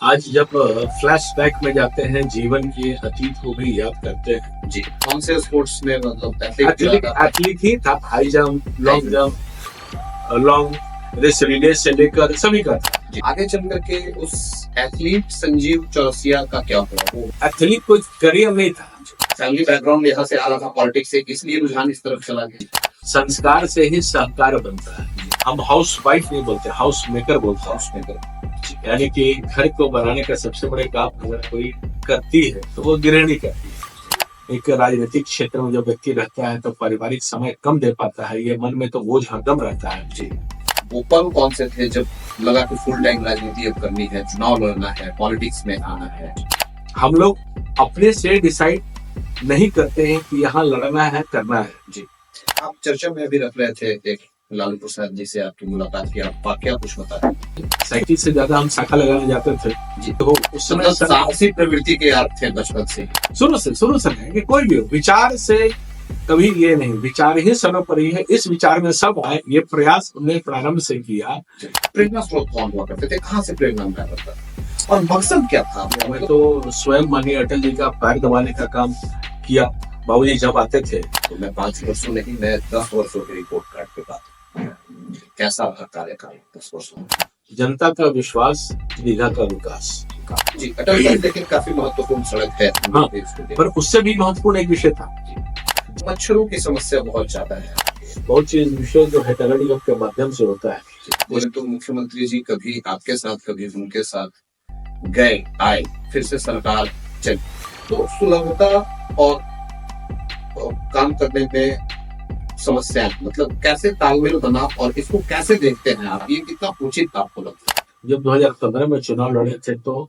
आज जब फ्लैशबैक में जाते हैं, जीवन के अतीत को भी याद करते हैं। जी, कौन से स्पोर्ट्स में मतलब एथलीट ही था, high jump, long jump, long race relay से लेकर सभी का था। जी, आगे चल करके उस एथलीट संजीव चौरसिया का क्या हुआ? वो एथलीट कोई करियर नहीं था, फैमिली बैकग्राउंड यहाँ से आ रहा था पॉलिटिक्स से, इसलिए रुझान इस तरफ चला गया। संस्कार से ही सहकार बनता है। हम हाउस वाइफ नहीं बोलते, हाउस मेकर बोलते हैं। हाउस मेकर, यानी कि घर को बनाने का सबसे बड़े काम अगर कोई करती है तो वो गृहिणी करती है। एक राजनीतिक क्षेत्र में जब व्यक्ति रहता है तो पारिवारिक समय कम दे पाता है, ये मन में तो बोझ हरदम रहता है। जी, वो पल कौन से थे जब लगा कि फुल टाइम राजनीति अब करनी है, चुनाव लड़ना है, पॉलिटिक्स में आना है? हम लोग अपने से डिसाइड नहीं करते हैं कि यहाँ लड़ना है, करना है। जी, आप चर्चा में अभी रख रहे थे एक लालू प्रसाद जी से आपकी मुलाकात की, आप क्या कुछ बता? साइकिल से ज्यादा हम शाखा लगाने जाते थे। जी, तो उस समय साहसी प्रवृत्ति के आप थे बचपन से। शुरू से है कि कोई भी हो, विचार से कभी ये नहीं, विचार ही सर्वोपरि है, इस विचार में सब आए, ये प्रयास उन्हें प्रारंभ से किया। प्रेरणा स्रोत कौन हुआ करते थे, कहाँ से प्रेरणा मिला करता था और मकसद क्या था? मैं तो स्वयं माननीय अटल जी का पैर दबाने का काम किया। बाबूजी जब आते थे तो मैं 5 वर्षों नहीं, मैं 10 वर्षों की रिपोर्ट कार्ड पे बात। कैसा रहा कार्यकाल 10 वर्षों? जनता का विश्वास, दीघा का विकास। जी, अटल जी लेकिन काफी महत्वपूर्ण सड़क है। हाँ, पर उससे भी महत्वपूर्ण एक विषय था, मच्छरों की समस्या बहुत ज्यादा है। बहुत चीज विषय जो है टेलीग्राफ के माध्यम से होता है। बोले तो मुख्यमंत्री जी कभी आपके साथ कभी उनके साथ गए आए, फिर से सरकार चली, तो सुलभता और काम करने में समस्या, मतलब कैसे तालमेल बना और इसको कैसे देखते हैं आप, ये कितना उचित आपको लगता है? जब 2015 में चुनाव लड़े थे तो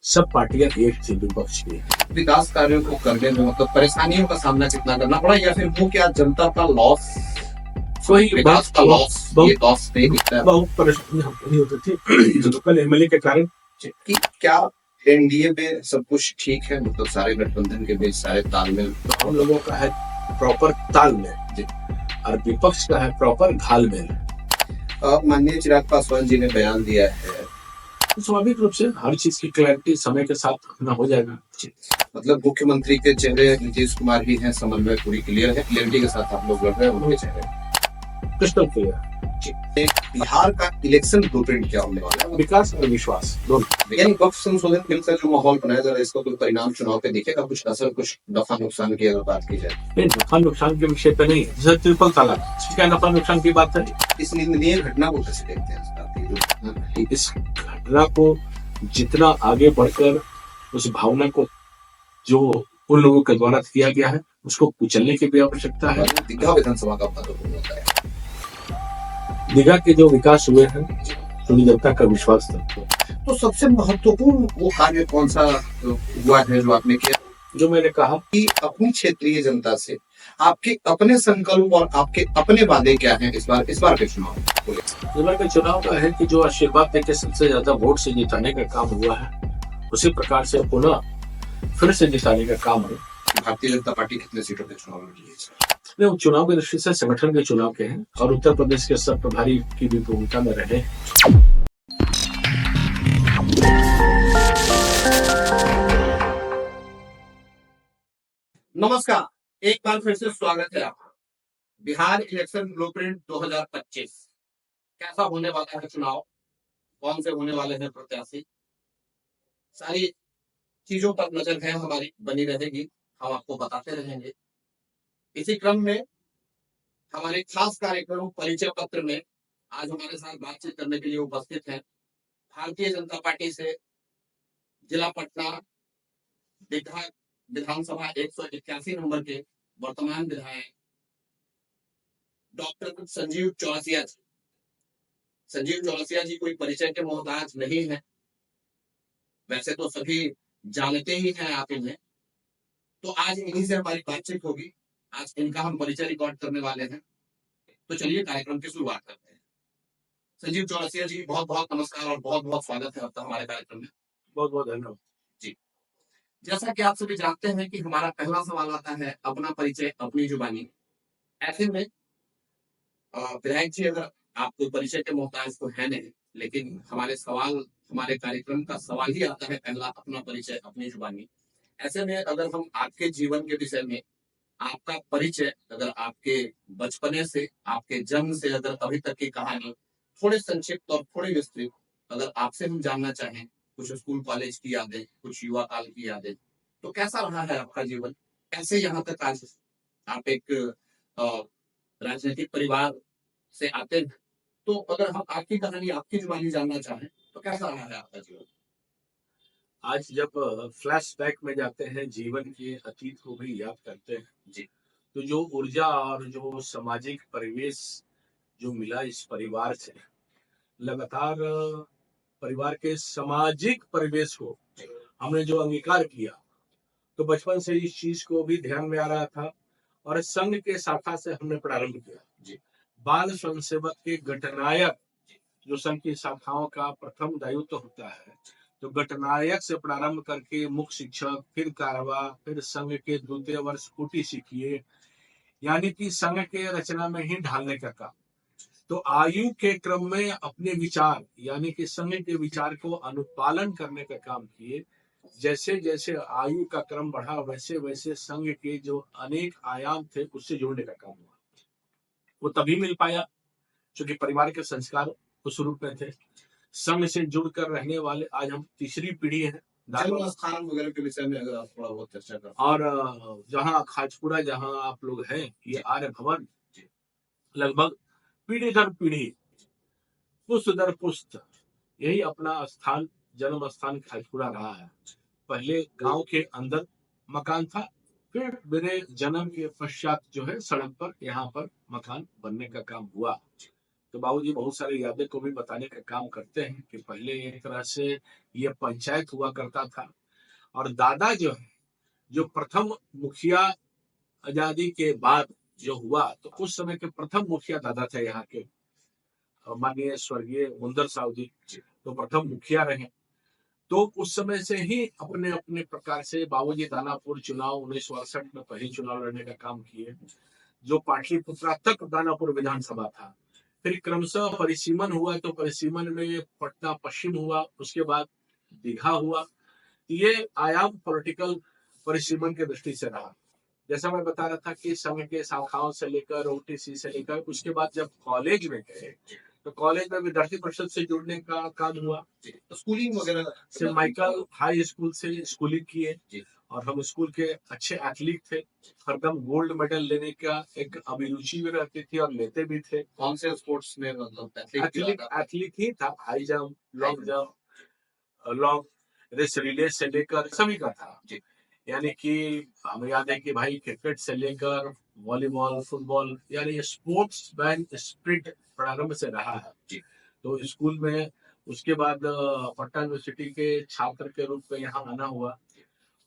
सब पार्टियां एक थी विपक्ष की। विकास कार्यों को करने में मतलब परेशानियों का सामना कितना करना पड़ा, या फिर वो क्या जनता का लॉस, कोई विकास का लॉस, ये लॉस नहीं दिखता है? बहुत परेशानी होती थी लोकल एमएलए के कारण। कि क्या एनडीए में सब कुछ ठीक है, मतलब सारे गठबंधन के बीच सारे तालमेल? तो हम लोगों का है प्रॉपर तालमेल और विपक्ष का है प्रॉपर घालमेल। माननीय चिराग पासवान जी ने बयान दिया है, तो स्वाभाविक रूप से हर चीज की क्लैरिटी समय के साथ अपना हो जाएगा। मतलब मुख्यमंत्री के चेहरे नीतीश कुमार ही हैं, समन्वय पूरी क्लियर है, क्लियरिटी के साथ आप लोग लड़ रहे हैं उनके चेहरे क्रिस्टल क्लियर। बिहार का इलेक्शन ब्लूप्रिंट क्या होने वाला है? विकास और विश्वास दोनों। यानी वक्त संशोधन बिल का जो माहौल बनाया जा रहा है, इसका कोई परिणाम चुनाव पे दिखेगा, कुछ असर, कुछ नफा नुकसान की अगर बात की जाए? नहीं, नफा नुकसान के विषय पे नहीं है, जैसे ट्रिपल तलाक, क्या नफा नुकसान की बात है? इस निंदनीय घटना को कैसे देखते हैं? इस घटना को जितना आगे बढ़कर उस भावना को जो उन लोगों के द्वारा किया गया है उसको कुचलने की भी आवश्यकता है। दीघा विधानसभा का महत्वपूर्ण होता है। दीघा के जो विकास हुए हैं, पूरी जनता का विश्वास था। तो सबसे महत्वपूर्ण वो कार्य कौन सा हुआ है जो आपने किया? जो मैंने कहा कि अपनी क्षेत्रीय जनता से आपके अपने संकल्प और आपके अपने वादे क्या हैं इस बार के चुनाव? इस बार के चुनाव का है कि जो आशीर्वाद देकर सबसे ज्यादा वोट से जिताने का काम हुआ है, उसी प्रकार से पुनः फिर से जिताने का काम है। भारतीय जनता पार्टी कितने सीटों के चुनाव लड़ रही है? नहीं, चुनाव की दृष्टि से संगठन के चुनाव के हैं और उत्तर प्रदेश के सब प्रभारी की भी भूमिका में रहे। नमस्कार, एक बार फिर से स्वागत है आपका। बिहार इलेक्शन ब्लूप्रिंट 2025 कैसा होने वाला है चुनाव, कौन से होने वाले हैं प्रत्याशी, सारी चीजों पर नजर है हमारी बनी रहेगी, हम आपको बताते रहेंगे। इसी क्रम में हमारे खास कार्यक्रम परिचय पत्र में आज हमारे साथ बातचीत करने के लिए उपस्थित हैं भारतीय जनता पार्टी से जिला पटना दीघा विधानसभा 181 नंबर के वर्तमान विधायक डॉक्टर संजीव चौरसिया जी। संजीव चौरसिया जी कोई परिचय के मोहताज नहीं है, वैसे तो सभी जानते ही हैं आप इन्हें, तो आज इन्हीं से हमारी बातचीत होगी। आज इनका हम परिचय रिकॉर्ड करने वाले हैं, तो चलिए कार्यक्रम की शुरुआत करते हैं। संजीव चौरसिया जी, बहुत बहुत नमस्कार और बहुत बहुत स्वागत है आपका हमारे कार्यक्रम में। बहुत बहुत धन्यवाद जी। जैसा कि आप सभी जानते हैं कि हमारा पहला सवाल आता है अपना परिचय अपनी जुबानी। ऐसे में विधायक जी, अगर आप कोई परिचय के मोहताज तो है नहीं, लेकिन हमारे कार्यक्रम का सवाल ही आता है पहला, अपना परिचय अपनी जुबानी। ऐसे में अगर हम आपके जीवन के विषय में, आपका परिचय अगर आपके बचपने से, आपके जन्म से अगर अभी तक की कहानी थोड़े संक्षिप्त और थोड़ी विस्तृत अगर आपसे हम जानना चाहें, कुछ स्कूल कॉलेज की यादें, कुछ युवा काल की यादें, तो कैसा रहा है आपका जीवन, कैसे यहाँ तक आज आप एक अ, राजनीतिक परिवार से आते हैं, तो अगर हम आपकी कहानी आपकी जुबानी जानना चाहें तो कैसा रहा है आपका जीवन? आज जब फ्लैशबैक में जाते हैं, जीवन के अतीत को भी याद करते हैं, जी। तो जो ऊर्जा और जो सामाजिक परिवेश जो मिला इस परिवार से, लगातार परिवार के सामाजिक परिवेश को हमने जो अंगीकार किया, तो बचपन से इस चीज को भी ध्यान में आ रहा था। और संघ के शाखा से हमने प्रारंभ किया। जी। बाल स्वयंसेवक के गठनायक, जो संघ की शाखाओं का प्रथम दायित्व होता है, तो गठनायक से प्रारंभ करके मुख्य शिक्षक, फिर कारवा, फिर संघ के द्वितीय वर्ष कुटी सीखिए, यानी कि संघ के रचना में ही ढालने का काम। तो आयु के क्रम में अपने विचार, यानी कि संघ के विचार को अनुपालन करने का काम किए। जैसे जैसे आयु का क्रम बढ़ा, वैसे वैसे संघ के जो अनेक आयाम थे उससे जोड़ने का काम हुआ। वो तभी मिल पाया क्योंकि परिवार के संस्कार उस रूप में थे। संघ से जुड़कर रहने वाले आज हम तीसरी पीढ़ी है। जन्म स्थान वगैरह के विषय में अगर आप थोड़ा बहुत चर्चा करें। और जहाँ खाजपुरा, जहाँ आप लोग हैं, ये आर्य भवन, लगभग पीढ़ी दर पीढ़ी, पुष्ट दर पुष्ट, यही अपना स्थान, जन्म स्थान खाजपुरा रहा है। पहले गांव के अंदर मकान था, फिर मेरे जन्म के पश्चात जो है सड़क पर यहाँ पर मकान बनने का काम हुआ। तो बाबूजी बहुत सारी यादें को भी बताने का काम करते हैं कि पहले एक तरह से ये पंचायत हुआ करता था। और दादा जो है, जो प्रथम मुखिया आजादी के बाद जो हुआ, तो उस समय के प्रथम मुखिया दादा थे यहाँ के, माननीय स्वर्गीय मुंदर साहु जी, तो प्रथम मुखिया रहे। तो उस समय से ही अपने अपने प्रकार से बाबूजी दानापुर चुनाव 1968 में पहले चुनाव लड़ने का काम किए, जो पाटलिपुत्रा तक दानापुर विधानसभा था। फिर क्रमशः परिसीमन हुआ, तो परिसीमन में पटना पश्चिम हुआ, उसके बाद दीघा हुआ। ये आयाम पॉलिटिकल परिसीमन के दृष्टि से रहा। जैसा मैं बता रहा था कि संघ के शाखाओं से लेकर ओटीसी से लेकर, उसके बाद जब कॉलेज में गए, तो कॉलेज में विद्यार्थी परिषद से जुड़ने का काम हुआ। स्कूलिंग वगैरह सेंट माइकल हाई स्कूल से स्कूलिंग किए। जी। और हम स्कूल के अच्छे एथलीट थे, हरदम गोल्ड मेडल लेने का एक अभिरुचि भी रहती थी और लेते भी थे। कौन से स्पोर्ट्स में मतलब एथलीट एथलीट ही था, high jump, long jump, long race relay से लेकर सभी का था। जी। यानी कि हमें याद है कि भाई क्रिकेट से लेकर वॉलीबॉल, फुटबॉल, यानी स्पोर्ट्स मैन स्पिरिट प्रारंभ से रहा है। जी। तो स्कूल में उसके बाद पटना यूनिवर्सिटी के छात्र के रूप में यहाँ आना हुआ,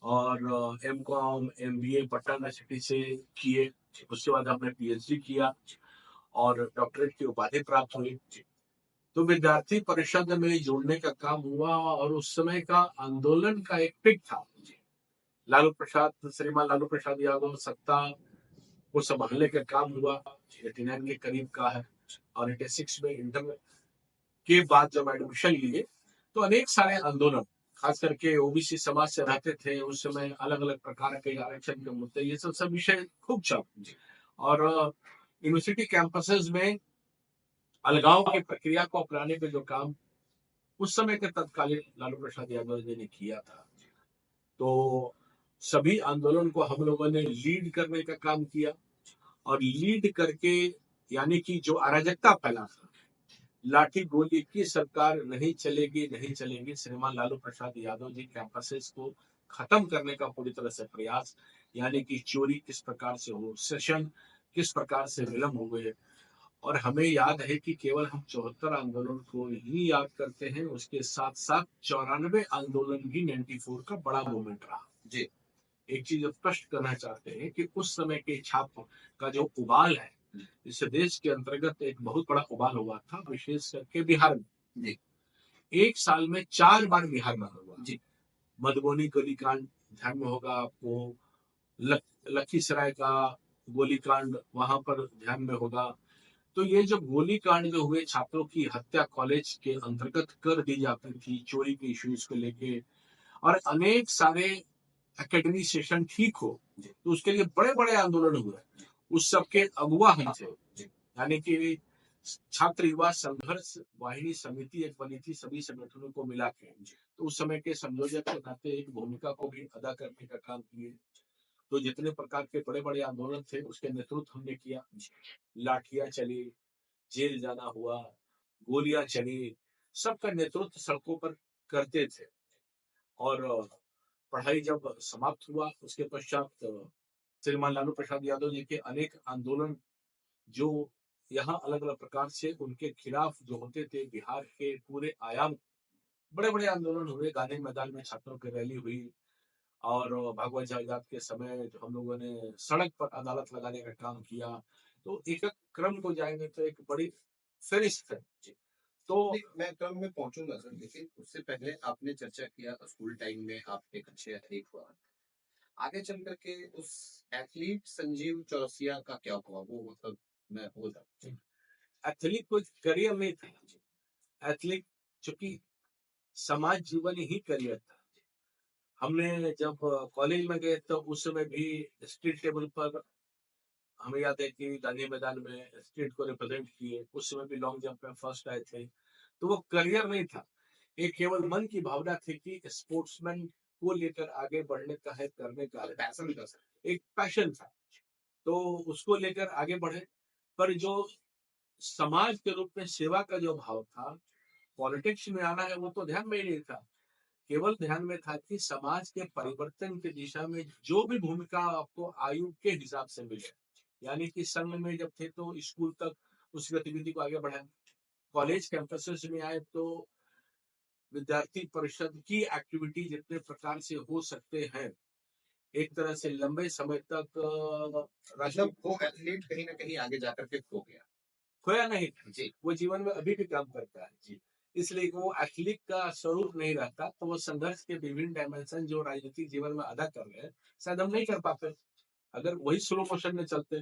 और एम.कॉम, एम.बी.ए पटना यूनिवर्सिटी से किए। उसके बाद हमने पीएचडी किया और डॉक्टरेट की उपाधि प्राप्त हुई। तो विद्यार्थी परिषद में जुड़ने का काम हुआ, और उस समय का आंदोलन का एक पिक था। लालू प्रसाद, श्रीमान लालू प्रसाद यादव सत्ता को संभालने का काम हुआ, 89 के करीब का है। और 86 में इंटर के बाद जब एडमिशन लिए, तो अनेक सारे आंदोलन, खास करके ओबीसी समाज से रहते थे उस समय, अलग अलग प्रकार के आरक्षण के मुद्दे, ये सब विषय खूब चल। और यूनिवर्सिटी कैंपसेस में अलगाव की प्रक्रिया को अपनाने के जो काम उस समय के तत्कालीन लालू प्रसाद यादव जी ने किया था, तो सभी आंदोलन को हम लोगों ने लीड करने का काम किया। और लीड करके, यानी कि जो अराजकता फैला था, लाठी गोली की सरकार नहीं चलेगी, नहीं चलेगी, श्रीमान लालू प्रसाद यादव जी कैंपसेस को खत्म करने का पूरी तरह से प्रयास, यानी कि चोरी किस प्रकार से हो, सेशन किस प्रकार से विलम्ब हुए। और हमें याद है कि केवल हम 74 आंदोलन को ही याद करते हैं, उसके साथ साथ 94 आंदोलन भी 94 का बड़ा मूवमेंट रहा। जी। एक चीज स्पष्ट करना चाहते हैं कि उस समय के छात्र का जो उबाल है, इस देश के अंतर्गत एक बहुत बड़ा उबाल हुआ था, विशेष करके बिहार में। जी। एक साल में 4 बार बिहार में हुआ। जी। मधुबनी गोलीकांड ध्यान में होगा आपको, लखीसराय का गोलीकांड वहां पर ध्यान में होगा, तो ये जो गोलीकांड जो हुए, छात्रों की हत्या कॉलेज के अंतर्गत कर दी जाती थी, चोरी के इश्यूज को लेके, और अनेक सारे एकेडमिक सेशन ठीक हो, तो उसके लिए बड़े बड़े आंदोलन हुए। उस सबके अगुवा हम थे, यानी कि छात्र युवा संघर्ष वाहिनी समिति एक बनी थी, सभी संगठनों को मिला के। तो उस समय के संयोजक के नाते एक भूमिका को भी अदा करने का काम किए। तो जितने प्रकार के बड़े बड़े आंदोलन थे उसके नेतृत्व हमने किया। लाठियां चली, जेल जाना हुआ, गोलियां चली, सबका नेतृत्व सड़कों पर करते थे। और पढ़ाई जब समाप्त हुआ उसके पश्चात श्रीमान लालू प्रसाद यादव जी के अनेक आंदोलन जो यहाँ अलग अलग प्रकार से उनके खिलाफ जो होते थे, बिहार के पूरे आयाम बड़े बड़े आंदोलन हुए। गांधी मैदान में छात्रों की रैली हुई, और भगवत जायदाद के समय जो हम लोगों ने सड़क पर अदालत लगाने का काम किया। तो एक एक क्रम को जाएंगे तो एक बड़ी फहरिस्त है जी। तो नहीं, मैं क्रम में पहुंचूंगा सर, लेकिन उससे पहले आपने चर्चा किया स्कूल टाइम में आप एक अच्छे एथलीट हुआ। आगे चल करके उस एथलीट संजीव चौरसिया का क्या हुआ, वो मतलब मैं हो जाऊँ। एथलीट कोई करियर नहीं था। एथलीट चूंकि समाज जीवन ही करियर था। हमने जब कॉलेज में गए तो उस समय भी स्टेट टेबल पर हमें याद है कि गांधी मैदान में स्टेट को रिप्रेजेंट किए। उस समय भी लॉन्ग जंप में फर्स्ट आए थे। तो वो करियर नहीं था, एक केवल मन की भावना थी कि स्पोर्ट्समैन को लेकर आगे बढ़ने का है, करने का है, पैशन का सर। एक पैशन था। तो उसको लेकर आगे बढ़े। पर जो समाज के रूप में सेवा का जो भाव था, पॉलिटिक्स में आना है, वो तो ध्यान में ही नहीं था। केवल ध्यान में था कि समाज के परिवर्तन की दिशा में जो भी भूमिका आपको आयु के हिसाब से मिले, यानी कि संघ में जब थे तो स्कूल तक उस गतिविधि को आगे बढ़ाए, कॉलेज कैंपसेस में आए तो विद्यार्थी परिषद की एक्टिविटी जितने प्रकार से हो सकते हैं, एक तरह से लंबे समय तक राष्ट्रीय मतलब वो एथलीट कहीं ना कहीं आगे जाकर के खो गया। खोया नहीं था जी। वो जीवन में अभी भी काम करता है जी। इसलिए वो एथलीट का स्वरूप नहीं रहता, तो वो संघर्ष के विभिन्न डायमेंशन जो राजनीतिक जीवन में अदा कर रहे हैं, शायद हम नहीं कर पाते अगर वही स्लो मोशन में चलते।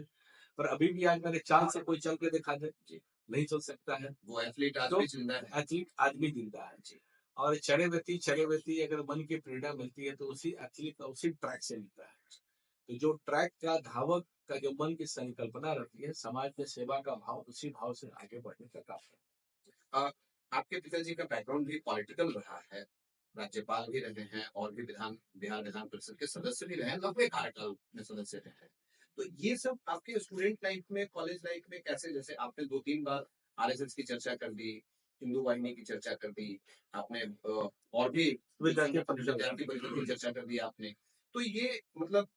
पर अभी भी आज मेरे चाल से कोई चल के दिखा दे जी, नहीं चल सकता है। वो एथलीट आज तो भी जिंदा है। एथलीट आज भी जिंदा है जी। और चरे व्यक्ति अगर मन की प्रेरणा मिलती है तो उसी एथलीट का उसी ट्रैक से मिलता है। तो जो ट्रैक का धावक का जो मन की संकल्पना रहती है, समाज में सेवा का भाव, उसी भाव से आगे बढ़ने का काम है। आपके पिताजी का बैकग्राउंड भी पॉलिटिकल रहा है, राज्यपाल भी रहे हैं और भी बिहार विधान परिषद के सदस्य भी रहे हैं, लंबे कार्यकाल में सदस्य रहे हैं। तो ये सब आपके स्टूडेंट लाइफ में, कॉलेज लाइफ में कैसे, जैसे आपने 2-3 बार आरएसएस की चर्चा कर दी, हिंदू वाहिनी की चर्चा कर दी आपने, और भी विद्यार्थी परिषद की चर्चा कर दी आपने। तो ये मतलब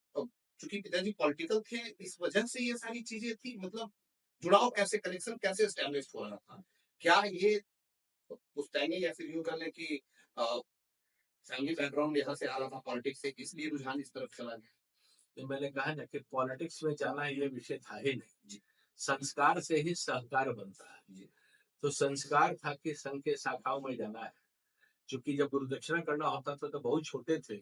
चूंकि पिताजी पॉलिटिकल थे, इस वजह से ये सारी चीजें थी, मतलब जुड़ाव कैसे, कनेक्शन कैसे एस्टेब्लिश हो रहा था? क्या ये पुश्तैनी या फिर यूं कर लें कि फैमिली बैकग्राउंड यहाँ से आ रहा था पॉलिटिक्स से, इसलिए रुझान इस तरफ चला गया? तो मैंने कहा ना कि पॉलिटिक्स में जाना ये विषय था ही नहीं जी। संस्कार से ही सहकार बनता है जी। तो संस्कार था कि संघ के शाखाओं में जाना है। क्योंकि जब गुरुदक्षिणा करना होता था तो बहुत छोटे थे,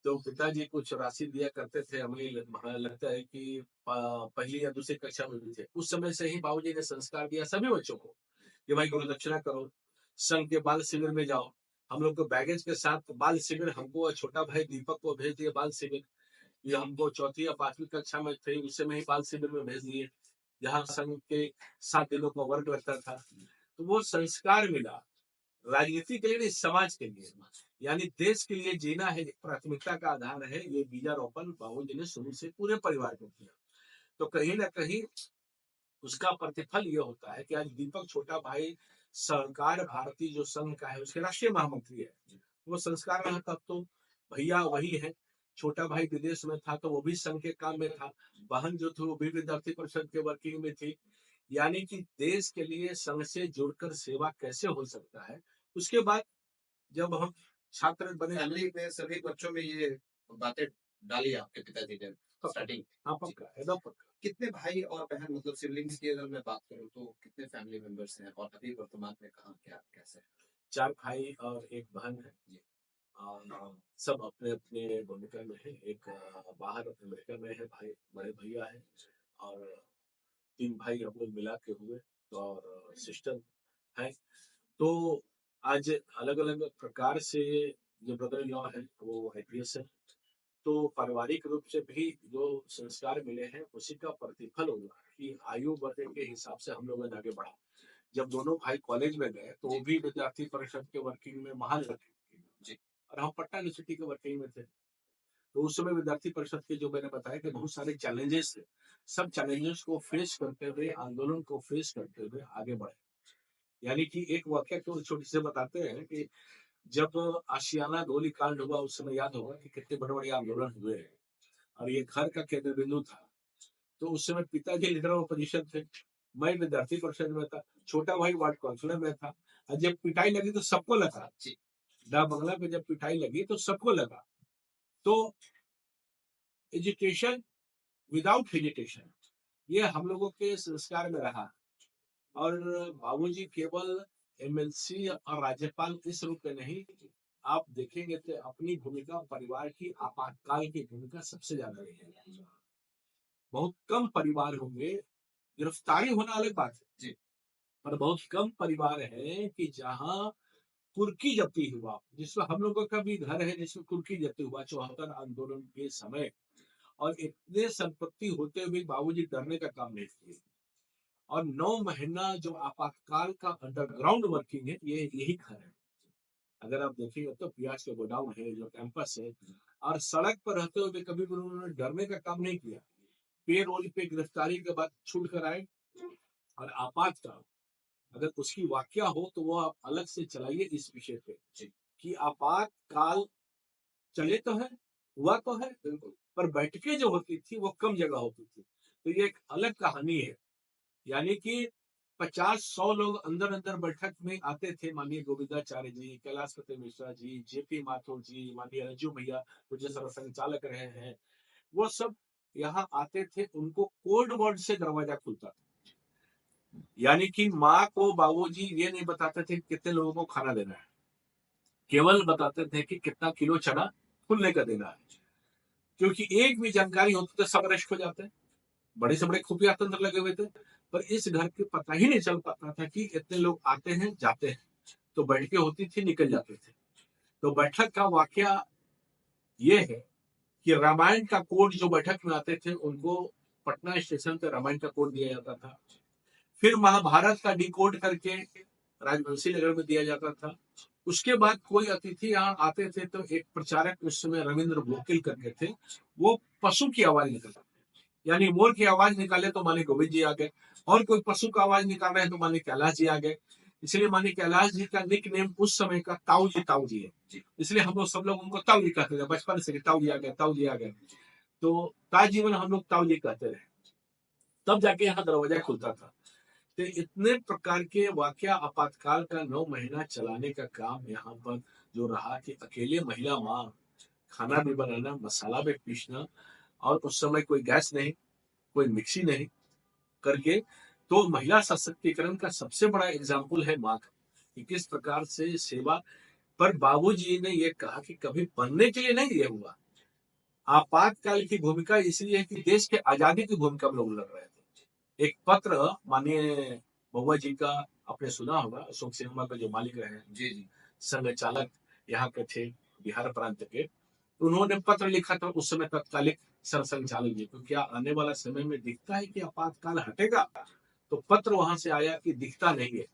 तो पिताजी कुछ राशि दिया करते थे। हमें लगता है कि पहली या दूसरी कक्षा में भी थे, उस समय से ही बाबूजी ने संस्कार दिया सभी बच्चों को कि भाई गुरुदक्षिणा करो, संघ के बाल शिविर में जाओ। हम लोग को बैगेज के साथ बाल शिविर, हमको और छोटा भाई दीपक को भेज दिए बाल शिविर। ये हमको चौथी या पांचवी कक्षा में थे उस समय ही बाल शिविर में भेज दिए, जहाँ संघ के 7 दिनों का वर्ग लगता था। तो वो संस्कार मिला राजनीति के लिए नहीं, समाज के लिए, यानी देश के लिए जीना है, प्राथमिकता का आधार है। ये बीजारोपण बाबूजी ने शुरू से पूरे परिवार को किया। तो कहीं ना कहीं उसका प्रतिफल ये होता है कि आज दीपक छोटा भाई सहकार भारती जो संघ का है उसके राष्ट्रीय महामंत्री है। वो संस्कार रहा तब तो भैया वही है। छोटा भाई विदेश में था तो वो भी संघ के काम में था। बहन जो थी वो भी विद्यार्थी परिषद के वर्किंग में थी। यानी कि देश के लिए संघ से जुड़कर सेवा कैसे हो सकता है। उसके बाद जब हम छात्र बने, फैमिली में सभी बच्चों में ये बातें डाली आपके पिताजी ने स्टार्टिंग? हाँ पक्का, एकदम पक्का। कितने भाई और बहन, मतलब सिबलिंग्स की अगर मैं बात करूं तो कितने फैमिली मेंबर्स हैं, और अभी वर्तमान में कहाँ क्या कैसे? 4 भाई और 1 बहन है जी। सब अपने अपने भूमिका में है। एक बाहर अमेरिका में है भाई, बड़े भैया है। और 3 भाई हम लोग मिला के हुए और सिस्टर हैं। तो आज अलग-अलग प्रकार से जो ब्रदर इन लॉ हैं वो आईपीएस है। तो पारिवारिक रूप से भी जो संस्कार मिले हैं उसी का प्रतिफल होगा कि आयु बढ़ने के हिसाब से हम लोगों ने आगे बढ़ा। जब दोनों भाई कॉलेज में गए तो वो भी विद्यार्थी परिषद के वर्किंग में महान लगे जी, और हम पटना यूनिवर्सिटी के वर्किंग में थे। तो उस समय विद्यार्थी परिषद के जो मैंने बताया कि बहुत सारे चैलेंजेस थे, सब चैलेंजेस को फेस करते हुए, आंदोलन को फेस करते हुए आगे बढ़े। यानी कि एक वाक्य को छोटी से बताते हैं कि जब आशियाना गोलीकांड हुआ उस समय याद होगा कि कितने बड़े बड़े आंदोलन हुए हैं और ये घर का केंद्र बिंदु था। तो उस समय पिताजी लीडर ऑफ अपोजिशन थे, मैं विद्यार्थी परिषद में था, छोटा भाई वार्ड काउंसिलर में था। और जब पिटाई लगी तो सबको लगा जी, डा बंगला पे जब पिटाई लगी तो सबको लगा। तो एजुकेशन विदाउट हेजिटेशन ये हम लोगों के संस्कार में रहा। और बाबूजी केवल एमएलसी और राज्यपाल इस रूप में नहीं, आप देखेंगे तो अपनी भूमिका परिवार की आपातकाल की भूमिका सबसे ज्यादा रही है। बहुत कम परिवार होंगे, गिरफ्तारी होना अलग बात है जी, पर बहुत कम परिवार है कि जहां कुर्की जब्ती हुआ, जिसमें हम लोगों का भी घर है जिसमें कुर्की जब्ती हुआ 74 आंदोलन के समय, और इतने संपत्ति होते हुए बाबूजी डरने का काम नहीं किए। और 9 महीना जो आपातकाल का अंडरग्राउंड वर्किंग है, ये यही घर है। अगर आप देखेंगे तो प्याज के गोडाउन है, जो कैंपस है, और सड़क पर रहते हुए कभी भी उन्होंने डरने का काम नहीं किया। पे रोल पे गिरफ्तारी के बाद छूट कर आए। और आपातकाल अगर उसकी वाक्या हो तो वो आप अलग से चलाइए इस विषय पे कि आपातकाल चले तो है, हुआ तो है बिल्कुल, पर बैठकें जो होती थी वो कम जगह होती थी। तो ये एक अलग कहानी है। यानी कि 50-100 लोग अंदर अंदर बैठक में आते थे। माननीय गोविंदाचार्य जी, कैलाशपति मिश्रा जी, जेपी माथुर जी, माननीय रज्जू भैया जो संचालक रहे हैं, वो सब यहाँ आते थे। उनको कोड वर्ड से दरवाजा खुलता था। यानी कि माँ को बाबूजी ये नहीं बताते थे कितने लोगों को खाना देना है, केवल बताते थे कि कितना किलो चना खुलने का देना है। क्योंकि एक भी जानकारी होती तो सब अरेस्ट हो जाते हैं। बड़े से बड़े खुफिया तंत्र लगे हुए थे, पर इस घर के पता ही नहीं चल पाता था कि इतने लोग आते हैं जाते हैं। तो बैठकें होती थी, निकल जाते थे। तो बैठक का वाकया ये है कि रामायण का कोड जो बैठक में आते थे उनको पटना स्टेशन पे रामायण का कोड दिया जाता था। फिर महाभारत का डिकोड करके राजवंशी नगर में दिया जाता था। उसके बाद कोई अतिथि यहाँ आते थे तो एक प्रचारक उस समय रविंद्र भोकिल करके थे, वो पशु की आवाज निकालते, यानी मोर की आवाज निकाले तो माने गोविंद जी आ गए, और कोई पशु का आवाज निकाल रहे हैं तो माने कैलाश जी आ गए। इसलिए माने कैलाश जी का निक नेम उस समय का ताऊ जी है। इसलिए हम लोग सब लोग उनको ताऊ जी कहते थे बचपन से, ताऊ जी आ गए, ताऊ जी आ गए। तो ताज जीवन हम लोग ताऊ जी कहते रहे। तब जाके यहाँ दरवाजा खुलता था। तो इतने प्रकार के वाकया आपातकाल का 9 महीना चलाने का काम यहाँ पर जो रहा कि अकेले महिला माँ खाना भी बनाना, मसाला भी पीसना, और उस समय कोई गैस नहीं, कोई मिक्सी नहीं करके। तो महिला सशक्तिकरण का सबसे बड़ा एग्जाम्पल है माँ का कि किस प्रकार से सेवा। पर बाबूजी ने ये कहा कि कभी बनने के लिए नहीं ये हुआ, आपातकाल की भूमिका इसलिए है कि देश के आजादी की भूमिका में लोग लड़ रहे थे। एक पत्र माननीय बउआ जी का आपने सुना होगा, अशोक सिनेमा का जो मालिक रहे हैं जी जी, संघ चालक यहाँ के थे, बिहार प्रांत के। उन्होंने पत्र लिखा था उस समय तत्कालिक सरसंघचालक जी को, क्या आने वाला समय में दिखता है कि आपातकाल हटेगा? तो पत्र वहां से आया कि दिखता नहीं है।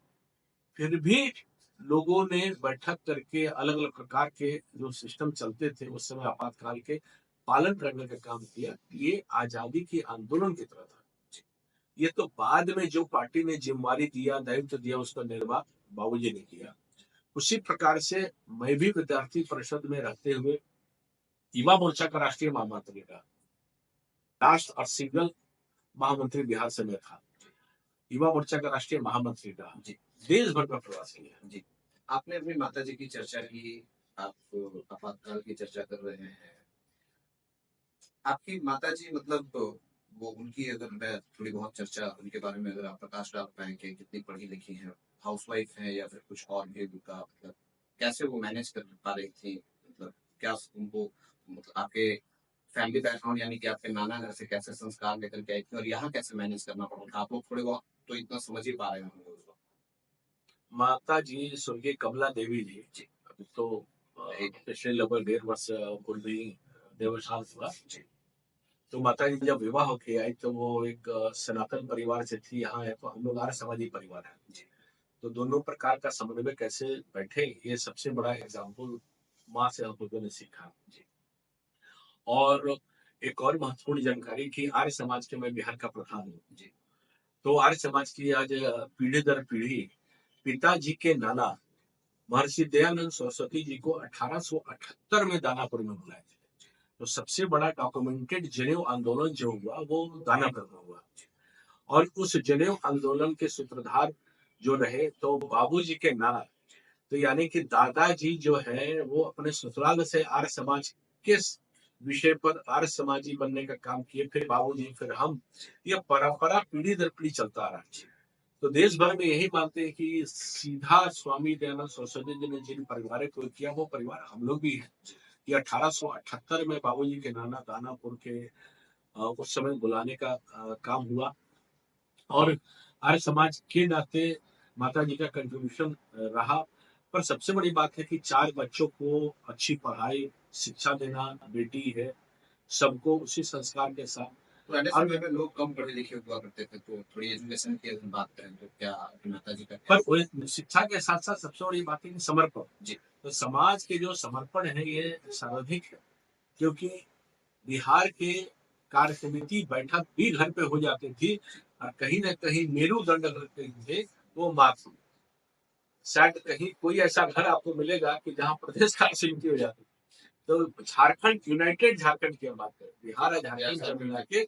फिर भी लोगों ने बैठक करके अलग अलग प्रकार के जो सिस्टम चलते थे उस समय आपातकाल के पालन करने का काम किया। ये आजादी की आंदोलन की तरह था। ये तो बाद में जो पार्टी ने जिम्मेवारी दिया, दायित्व दिया, उसका निर्वाह बाबूजी ने किया। उसी प्रकार से मैं भी विद्यार्थी परिषद में रहते हुए युवा मोर्चा का राष्ट्रीय महामंत्री था, राष्ट्र और सिंगल महामंत्री बिहार से मैं था, युवा मोर्चा का राष्ट्रीय महामंत्री था जी, देश भर का प्रवास किया जी। आपने अपनी माता जी की चर्चा की, आप आपातकाल की चर्चा कर रहे हैं। आपकी माता जी मतलब वो उनकी अगर मैं थोड़ी बहुत चर्चा उनके बारे में अगर आप प्रकाश डाल पाए कि कितनी पढ़ी लिखी हैं, हाउसवाइफ हैं या फिर कुछ और भी उनका मतलब कैसे वो मैनेज कर पा रही थी, मतलब क्या उनको मतलब आपके फैमिली बैकग्राउंड यानी कि आपके नाना घर से कैसे संस्कार लेकर के आई थी और यहाँ कैसे मैनेज करना पड़ा था? आप लोग थोड़े बहुत तो इतना समझ ही पा रहे होंगे उसको। माता जी स्वर्गीय कमला देवी जी, जी। अभी तो पिछले लगभग 1.5 वर्ष पूर्व ही देवसान हुआ। तो माता जी जब विवाह होके आई तो वो एक सनातन परिवार से थी, यहाँ है तो हम लोग आर्य समाजी परिवार है। तो दोनों प्रकार का समन्वय कैसे बैठे, ये सबसे बड़ा एग्जाम्पल माँ से हम लोगों ने सीखा। और एक और महत्वपूर्ण जानकारी कि आर्य समाज के मैं बिहार का प्रधान हूँ। तो आर्य समाज की आज पीढ़ी दर पीढ़ी पिताजी के नाना महर्षि दयानंद सरस्वती जी को 1878 में दानापुर में बुलाए थे। तो सबसे बड़ा डॉक्यूमेंटेड जनेऊ आंदोलन जो हुआ वो दानापुर में हुआ। और उस जनेऊ आंदोलन के सूत्रधार जो रहे तो बाबूजी के नाना, तो यानी कि दादाजी जो है वो अपने ससुराल से आर्य समाज के विषय पर आर्य समाजी बनने का काम किए, फिर बाबूजी, फिर हम, ये परंपरा पीढ़ी दर पीढ़ी चलता आ रहा है। तो देश भर में यही मानते हैं कि सीधा स्वामी दयानंद सरस्वती जी ने जिन परिवार को किया वो परिवार हम लोग भी है। ये 1878 में बाबूजी के नाना दानापुर के उस समय बुलाने का काम हुआ। और आर्य समाज के नाते माता जी का कंट्रीब्यूशन रहा। पर सबसे बड़ी बात है कि 4 बच्चों को अच्छी पढ़ाई शिक्षा देना, बेटी है, सबको उसी संस्कार के साथ। पुराने समय में लोग कम पढ़े लिखे हुआ करते थे, तो थोड़ी एजुकेशन की अगर बात करें तो क्या आपकी माता जी का पर शिक्षा के साथ साथ सबसे बड़ी बात है कि समर्पण। जी। तो समाज के जो समर्पण है ये सर्वाधिक है, क्योंकि बिहार के कार्य समिति बैठक भी घर पे हो जाती थी और कहीं ना कहीं मेरुदंड करते थे वो माँ थी। शायद कहीं कोई ऐसा घर आपको मिलेगा कि जहाँ प्रदेश कार्य समिति हो जाती। तो झारखंड, यूनाइटेड झारखंड की हम बात करें, बिहार और झारखंड सब मिला के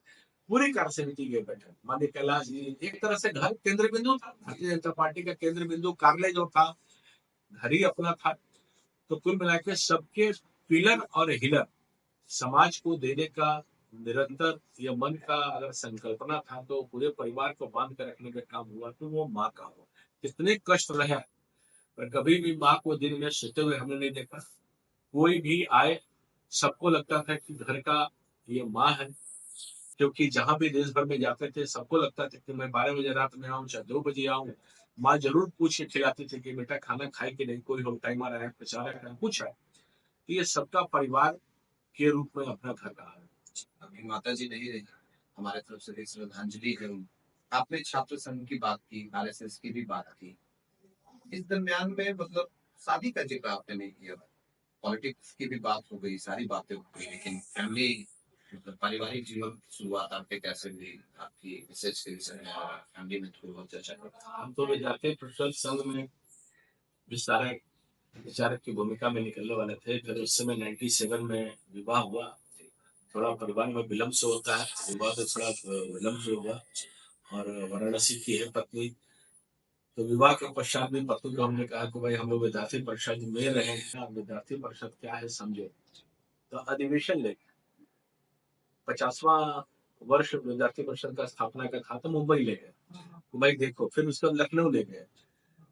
पूरी कार्य समिति की बैठक माननीय कैलाश जी, एक तरह से घर केंद्र बिंदु था, भारतीय जनता पार्टी का केंद्र बिंदु कार्यालय जो था घर ही अपना था। तो कुल मिला के सबके पिलर और हिलर समाज को देने का निरंतर ये मन का अगर संकल्पना था तो पूरे परिवार को बांध कर रखने का काम हुआ, तो वो माँ का हुआ। कितने कष्ट रहे पर कभी भी माँ को दिन में सोते हुए हमने नहीं देखा। कोई भी आए सबको लगता था कि घर का ये माँ है, क्योंकि जहां भी देश भर में जाते थे सबको लगता था कि मैं 12 बजे रात में आऊँ चाहे 2 बजे आऊँ, माँ जरूर पूछ के खिलाती थी कि बेटा खाना खाए कि नहीं, कोई होम टाइम आ रहा है, पचा रहा है, कुछ है। तो ये सबका परिवार के रूप में अपना घर रहा है। अभी माता जी नहीं रही, हमारे तरफ से एक श्रद्धांजलि है आपने छात्र संघ की बात की, आरएसएस की भी बात की, इस दरमियान में मतलब शादी का जिक्र आपने नहीं किया, पॉलिटिक्स की भी बात हो गई, सारी बातें हो गई, लेकिन फैमिली मतलब पारिवारिक जीवन की शुरुआत आपके कैसे हुई, आपकी मिसेज के विषय में और फैमिली में थोड़ी बहुत चर्चा करो। हम तो विद्यार्थी परिषद संघ में विस्तारक विचारक की भूमिका में निकलने वाले थे। फिर उस समय 97 में विवाह हुआ। थोड़ा परिवार में विलम्ब से होता है, विवाह तो थोड़ा विलम्ब से हुआ। और वाराणसी की है पत्नी। तो विवाह के पश्चात भी पत्नी को हमने कहा कि भाई हम लोग विद्यार्थी परिषद में रहे हैं, अब विद्यार्थी परिषद क्या है समझो। तो अधिवेशन ले 50वां वर्ष विद्यार्थी परिषद का स्थापना का था तो मुंबई ले गए। तो भाई देखो, फिर उसके बाद लखनऊ ले गए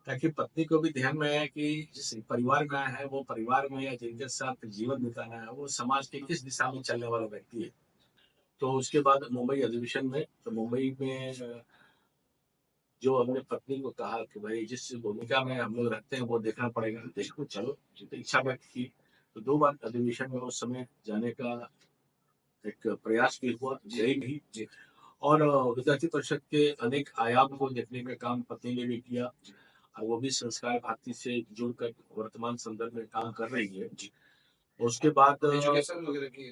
ताकि पत्नी को भी ध्यान में आया कि जिस परिवार में आया है वो परिवार में या जिनके साथ जीवन बिताना है वो समाज के किस दिशा में चलने वाला व्यक्ति है। तो उसके बाद मुंबई अधिवेशन में, तो मुंबई में जो हमने पत्नी को कहा कि भाई जिस भूमिका में हम लोग रखते हैं वो देखना पड़ेगा, देखो चलो, तो इच्छा व्यक्त की। तो 2 बार अधिवेशन में उस समय जाने का एक प्रयास भी हुआ, गई भी। और विद्यार्थी परिषद के अनेक आयाम को देखने का काम पत्नी ने भी किया। और वो भी संस्कार भारती से जुड़कर वर्तमान संदर्भ में काम कर रही है। उसके बाद एजुकेशन वगैरह की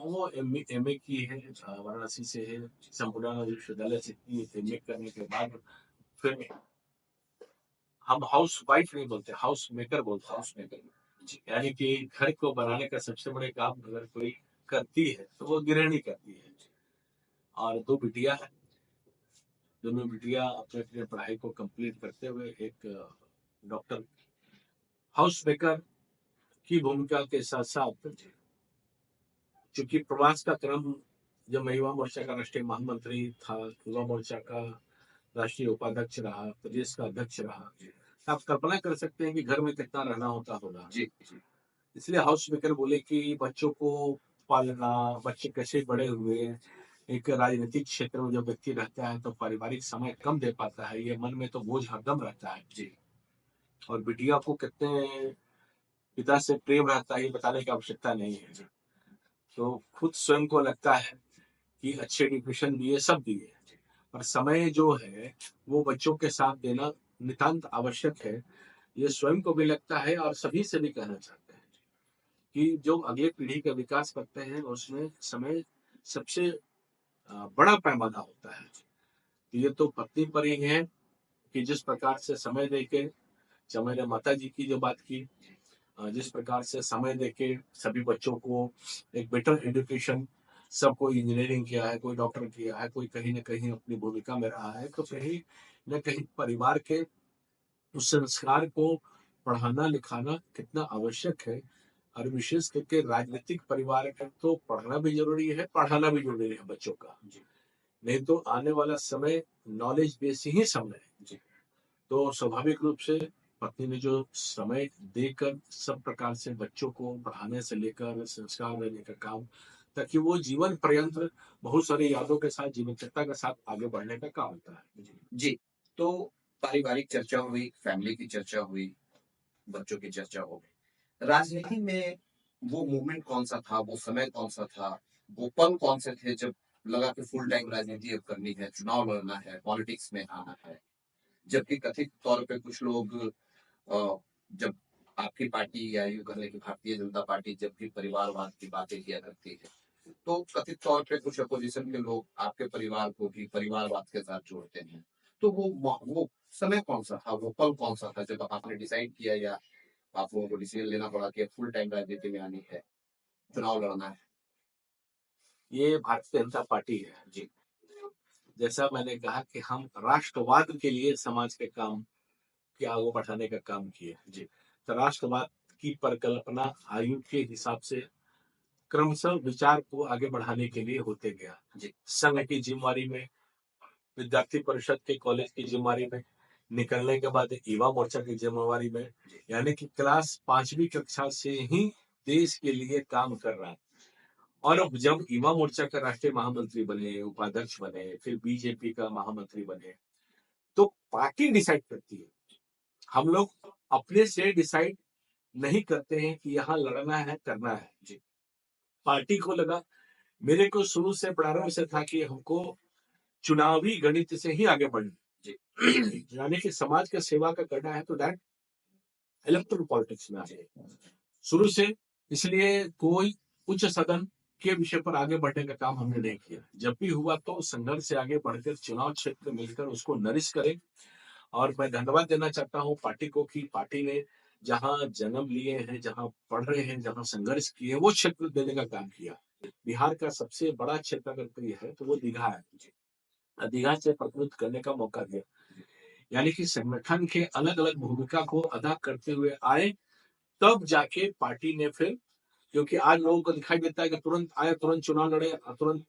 वो एमए की है, वाराणसी से है, संपूर्ण विश्वविद्यालय से की। एमए करने के बाद फिर हम हाउस वाइफ नहीं बोलते, हाउस मेकर बोलते हैं। हाउस मेकर यानी कि घर को बनाने का सबसे बड़े काम अगर कोई करती है तो वो गृहिणी करती है। और 2 बिटिया है, दोनों बिटिया अपने अपने पढ़ाई को कंप्लीट करते हुए एक डॉक्टर, हाउस मेकर की भूमिका के साथ साथ चूंकि प्रवास का क्रम, जब मैं युवा मोर्चा का राष्ट्रीय महामंत्री था, युवा मोर्चा का राष्ट्रीय उपाध्यक्ष रहा, प्रदेश का अध्यक्ष रहा, आप कल्पना कर सकते हैं कि घर में कितना रहना होता होगा। जी जी। इसलिए हाउस मेकर बोले कि बच्चों को पालना, बच्चे कैसे बड़े हुए, एक राजनीतिक क्षेत्र में जब व्यक्ति रहता है तो पारिवारिक समय कम दे पाता है, ये मन में तो बोझ हरदम रहता है जी। और बिटिया को कितने पिता से प्रेम रहता है ये बताने की आवश्यकता नहीं है जी। तो खुद स्वयं को लगता है कि अच्छे एजुकेशन दिए, सब दिए, पर समय जो है वो बच्चों के साथ देना नितांत आवश्यक है। ये स्वयं को भी लगता है और सभी से भी कहना चाहते हैं कि जो अगले पीढ़ी का विकास करते हैं उसमें समय सबसे बड़ा पैमाना होता है। तो ये तो पत्नी पर ही है कि जिस प्रकार से समय देके, जब मैंने माता जी की जो बात की, जिस प्रकार से समय देके सभी बच्चों को एक बेटर एजुकेशन, सब कोई इंजीनियरिंग किया है, कोई डॉक्टर किया है, कोई कहीं ना कहीं अपनी भूमिका में रहा है, तो कहीं न कहीं परिवार के उस संस्कार को पढ़ाना लिखाना कितना आवश्यक है। और विशेष करके राजनीतिक परिवार का तो पढ़ना भी जरूरी है, पढ़ाना भी जरूरी है बच्चों का। नहीं तो आने वाला समय नॉलेज बेस ही समय है। तो स्वाभाविक रूप से पत्नी ने जो समय देकर सब प्रकार से बच्चों को पढ़ाने से लेकर संस्कार देने का काम, ताकि वो जीवन पर्यंत बहुत सारी यादों के साथ जीवंतता के साथ आगे बढ़ने का काम होता है जी। तो पारिवारिक चर्चा हुई, फैमिली की चर्चा हुई, बच्चों की चर्चा हो गई। राजनीति में वो मूवमेंट कौन-सा था, वो समय कौन-सा था, वो पल कौन से थे जब लगा कि फुल टाइम राजनीति अब करनी है, चुनाव लड़ना है, पॉलिटिक्स में आना है? जबकि कथित तौर पे कुछ लोग जब आपकी पार्टी या यूँ कह लें कि भारतीय जनता पार्टी जब भी परिवारवाद की बातें किया करती है, तो कथित तौर पे कुछ अपोजिशन के लोग आपके परिवार को भी परिवारवाद के साथ जोड़ते हैं। तो वो समय कौन-सा था, वो पल कौन-सा था जब आपने डिसाइड किया या आप लोगों को डिसीजन लेना पड़ा कि अब फुल टाइम राजनीति में आनी है, चुनाव लड़ना है? ये भारतीय जनता पार्टी है जी। जैसा मैंने कहा कि हम राष्ट्रवाद के लिए समाज के काम के आगे बढ़ाने का काम किए जी। तो राष्ट्रवाद की परिकल्पना आयु के हिसाब से क्रमशः विचार को आगे बढ़ाने के लिए होते गया जी। संघ की जिम्मेवारी में, विद्यार्थी परिषद के कॉलेज की जिम्मेवारी में, निकलने के बाद युवा मोर्चा की जिम्मेवारी में, यानी कि क्लास 5वीं कक्षा से ही देश के लिए काम कर रहा है। और अब जब युवा मोर्चा का राष्ट्रीय महामंत्री बने, उपाध्यक्ष बने, फिर बीजेपी का महामंत्री बने, तो पार्टी डिसाइड करती है। हम लोग अपने से डिसाइड नहीं करते हैं कि यहाँ लड़ना है, करना है जी। पार्टी को लगा, मेरे को शुरू से प्रारंभ से था कि हमको चुनावी गणित से ही आगे बढ़ना जी। यानी कि समाज का सेवा का करना है तो डायरेक्ट इलेक्टोरल पॉलिटिक्स में आ जाए शुरू से। इसलिए कोई उच्च सदन के विषय पर आगे बढ़ने का काम हमने नहीं किया। जब भी हुआ तो संघर्ष से आगे बढ़कर चुनाव क्षेत्र मिलकर उसको नरिश करें। और मैं धन्यवाद देना चाहता हूँ पार्टी को कि पार्टी ने जहां जन्म लिए हैं, जहां पढ़ रहे हैं, जहां संघर्ष किए, वो क्षेत्र देने का काम किया। बिहार का सबसे बड़ा क्षेत्र अगर कोई है तो वो दीघा है। दीघा से प्रकृत करने का मौका दिया, यानी कि संगठन के अलग अलग भूमिका को अदा करते हुए आए, तब जाके पार्टी ने फिर, क्योंकि आज लोगों को दिखाई देता है कि तुरंत आए, तुरंत चुनाव लड़े, तुरंत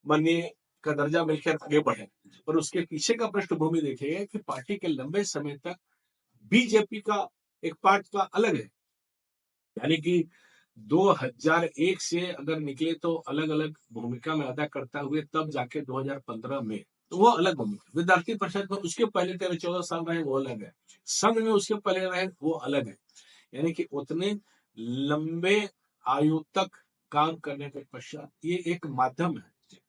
माननीय का दर्जा मिलकर आगे बढ़े, पर उसके पीछे का पृष्ठभूमि देखिए कि पार्टी के लंबे समय तक बीजेपी का एक पार्ट का अलग है। यानी कि 2001 से अगर निकले तो अलग अलग भूमिका में अदा करता हुए तब जाके 2015 में तो वो अलग भूमिका, विद्यार्थी परिषद में उसके पहले 13-14 साल रहे वो अलग है, संघ में उसके पहले रहे वो अलग है। यानी कि उतने लंबे आयु तक काम करने के पश्चात ये एक माध्यम है,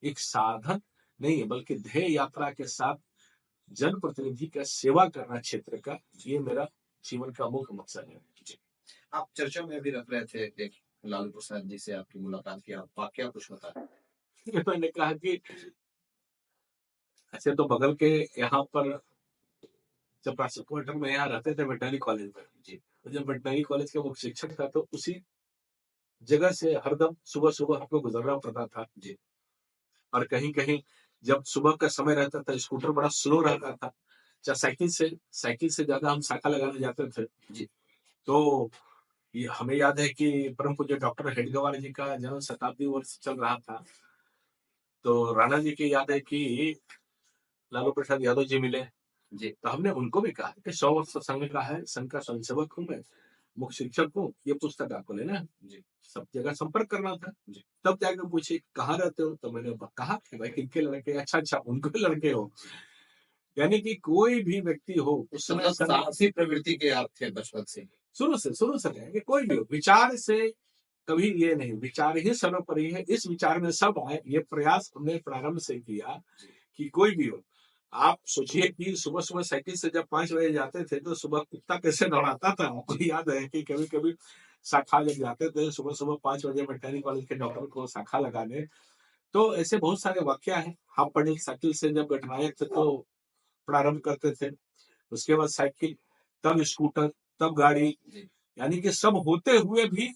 एक साधन नहीं है, बल्कि ध्येय यात्रा के साथ जनप्रतिनिधि का सेवा करना क्षेत्र का, ये मेरा जीवन का मुख्य मकसद है जी। आप चर्चा में भी रख रहे थे एक लालू प्रसाद जी से आपकी मुलाकात की, आप वाकया कुछ बताएं? मैंने कहा कि ऐसे तो बगल के यहाँ पर जब क्वार्टर में यहाँ रहते थे वेटनरी कॉलेज में जी, तो जब वेटनरी कॉलेज का मुख्य शिक्षक था तो उसी जगह से हरदम सुबह सुबह हमको गुजरना पड़ता था जी। और कहीं कहीं जब सुबह का समय रहता था स्कूटर बड़ा स्लो रहता था, चाहे साइकिल से ज्यादा हम शाखा लगाने जाते थे जी। तो ये हमें याद है कि परम पूज्य डॉक्टर हेडगेवार जी का जन्म शताब्दी वर्ष चल रहा था, तो राणा जी की याद है कि लालू प्रसाद यादव जी मिले जी। तो हमने उनको भी कहा कि 100 वर्ष संघ का है, संघ का स्वयंसेवक हूँ मैं, मुख्य शिक्षक हूँ, ये पुस्तक आपको लेना है। जी, सब जगह संपर्क करना था। जी, तब जाके पूछे कहाँ रहते हो? तो मैंने कहा कि भाई किनके लड़के? अच्छा, अच्छा उनके लड़के हो। यानी कि कोई भी व्यक्ति हो उस समय मतलब साहसी प्रवृत्ति के आप थे बचपन से। शुरू से रहेंगे, कोई भी हो, विचार से कभी ये नहीं, विचार ही सर्वोपरि है, इस विचार में सब आए, ये प्रयास हमने प्रारंभ से किया कि कोई भी हो। आप सोचिए कि सुबह-सुबह साइकिल से जब 5 बजे जाते थे, तो सुबह कुत्ता कैसे दौड़ाता था, आपको याद है कि कभी-कभी शाखा लग जाते थे, सुबह-सुबह 5 बजे मैकेनिक कॉलेज के डॉक्टर को शाखा लगाने। तो ऐसे बहुत सारे वाकया हैं। हाफ पैडल साइकिल से जब गठराए थे, तो प्रारंभ करते थे। उसके बाद साइकिल, तब स्कूटर, तब गाड़ी, जी, यानी कि सब होते हुए भी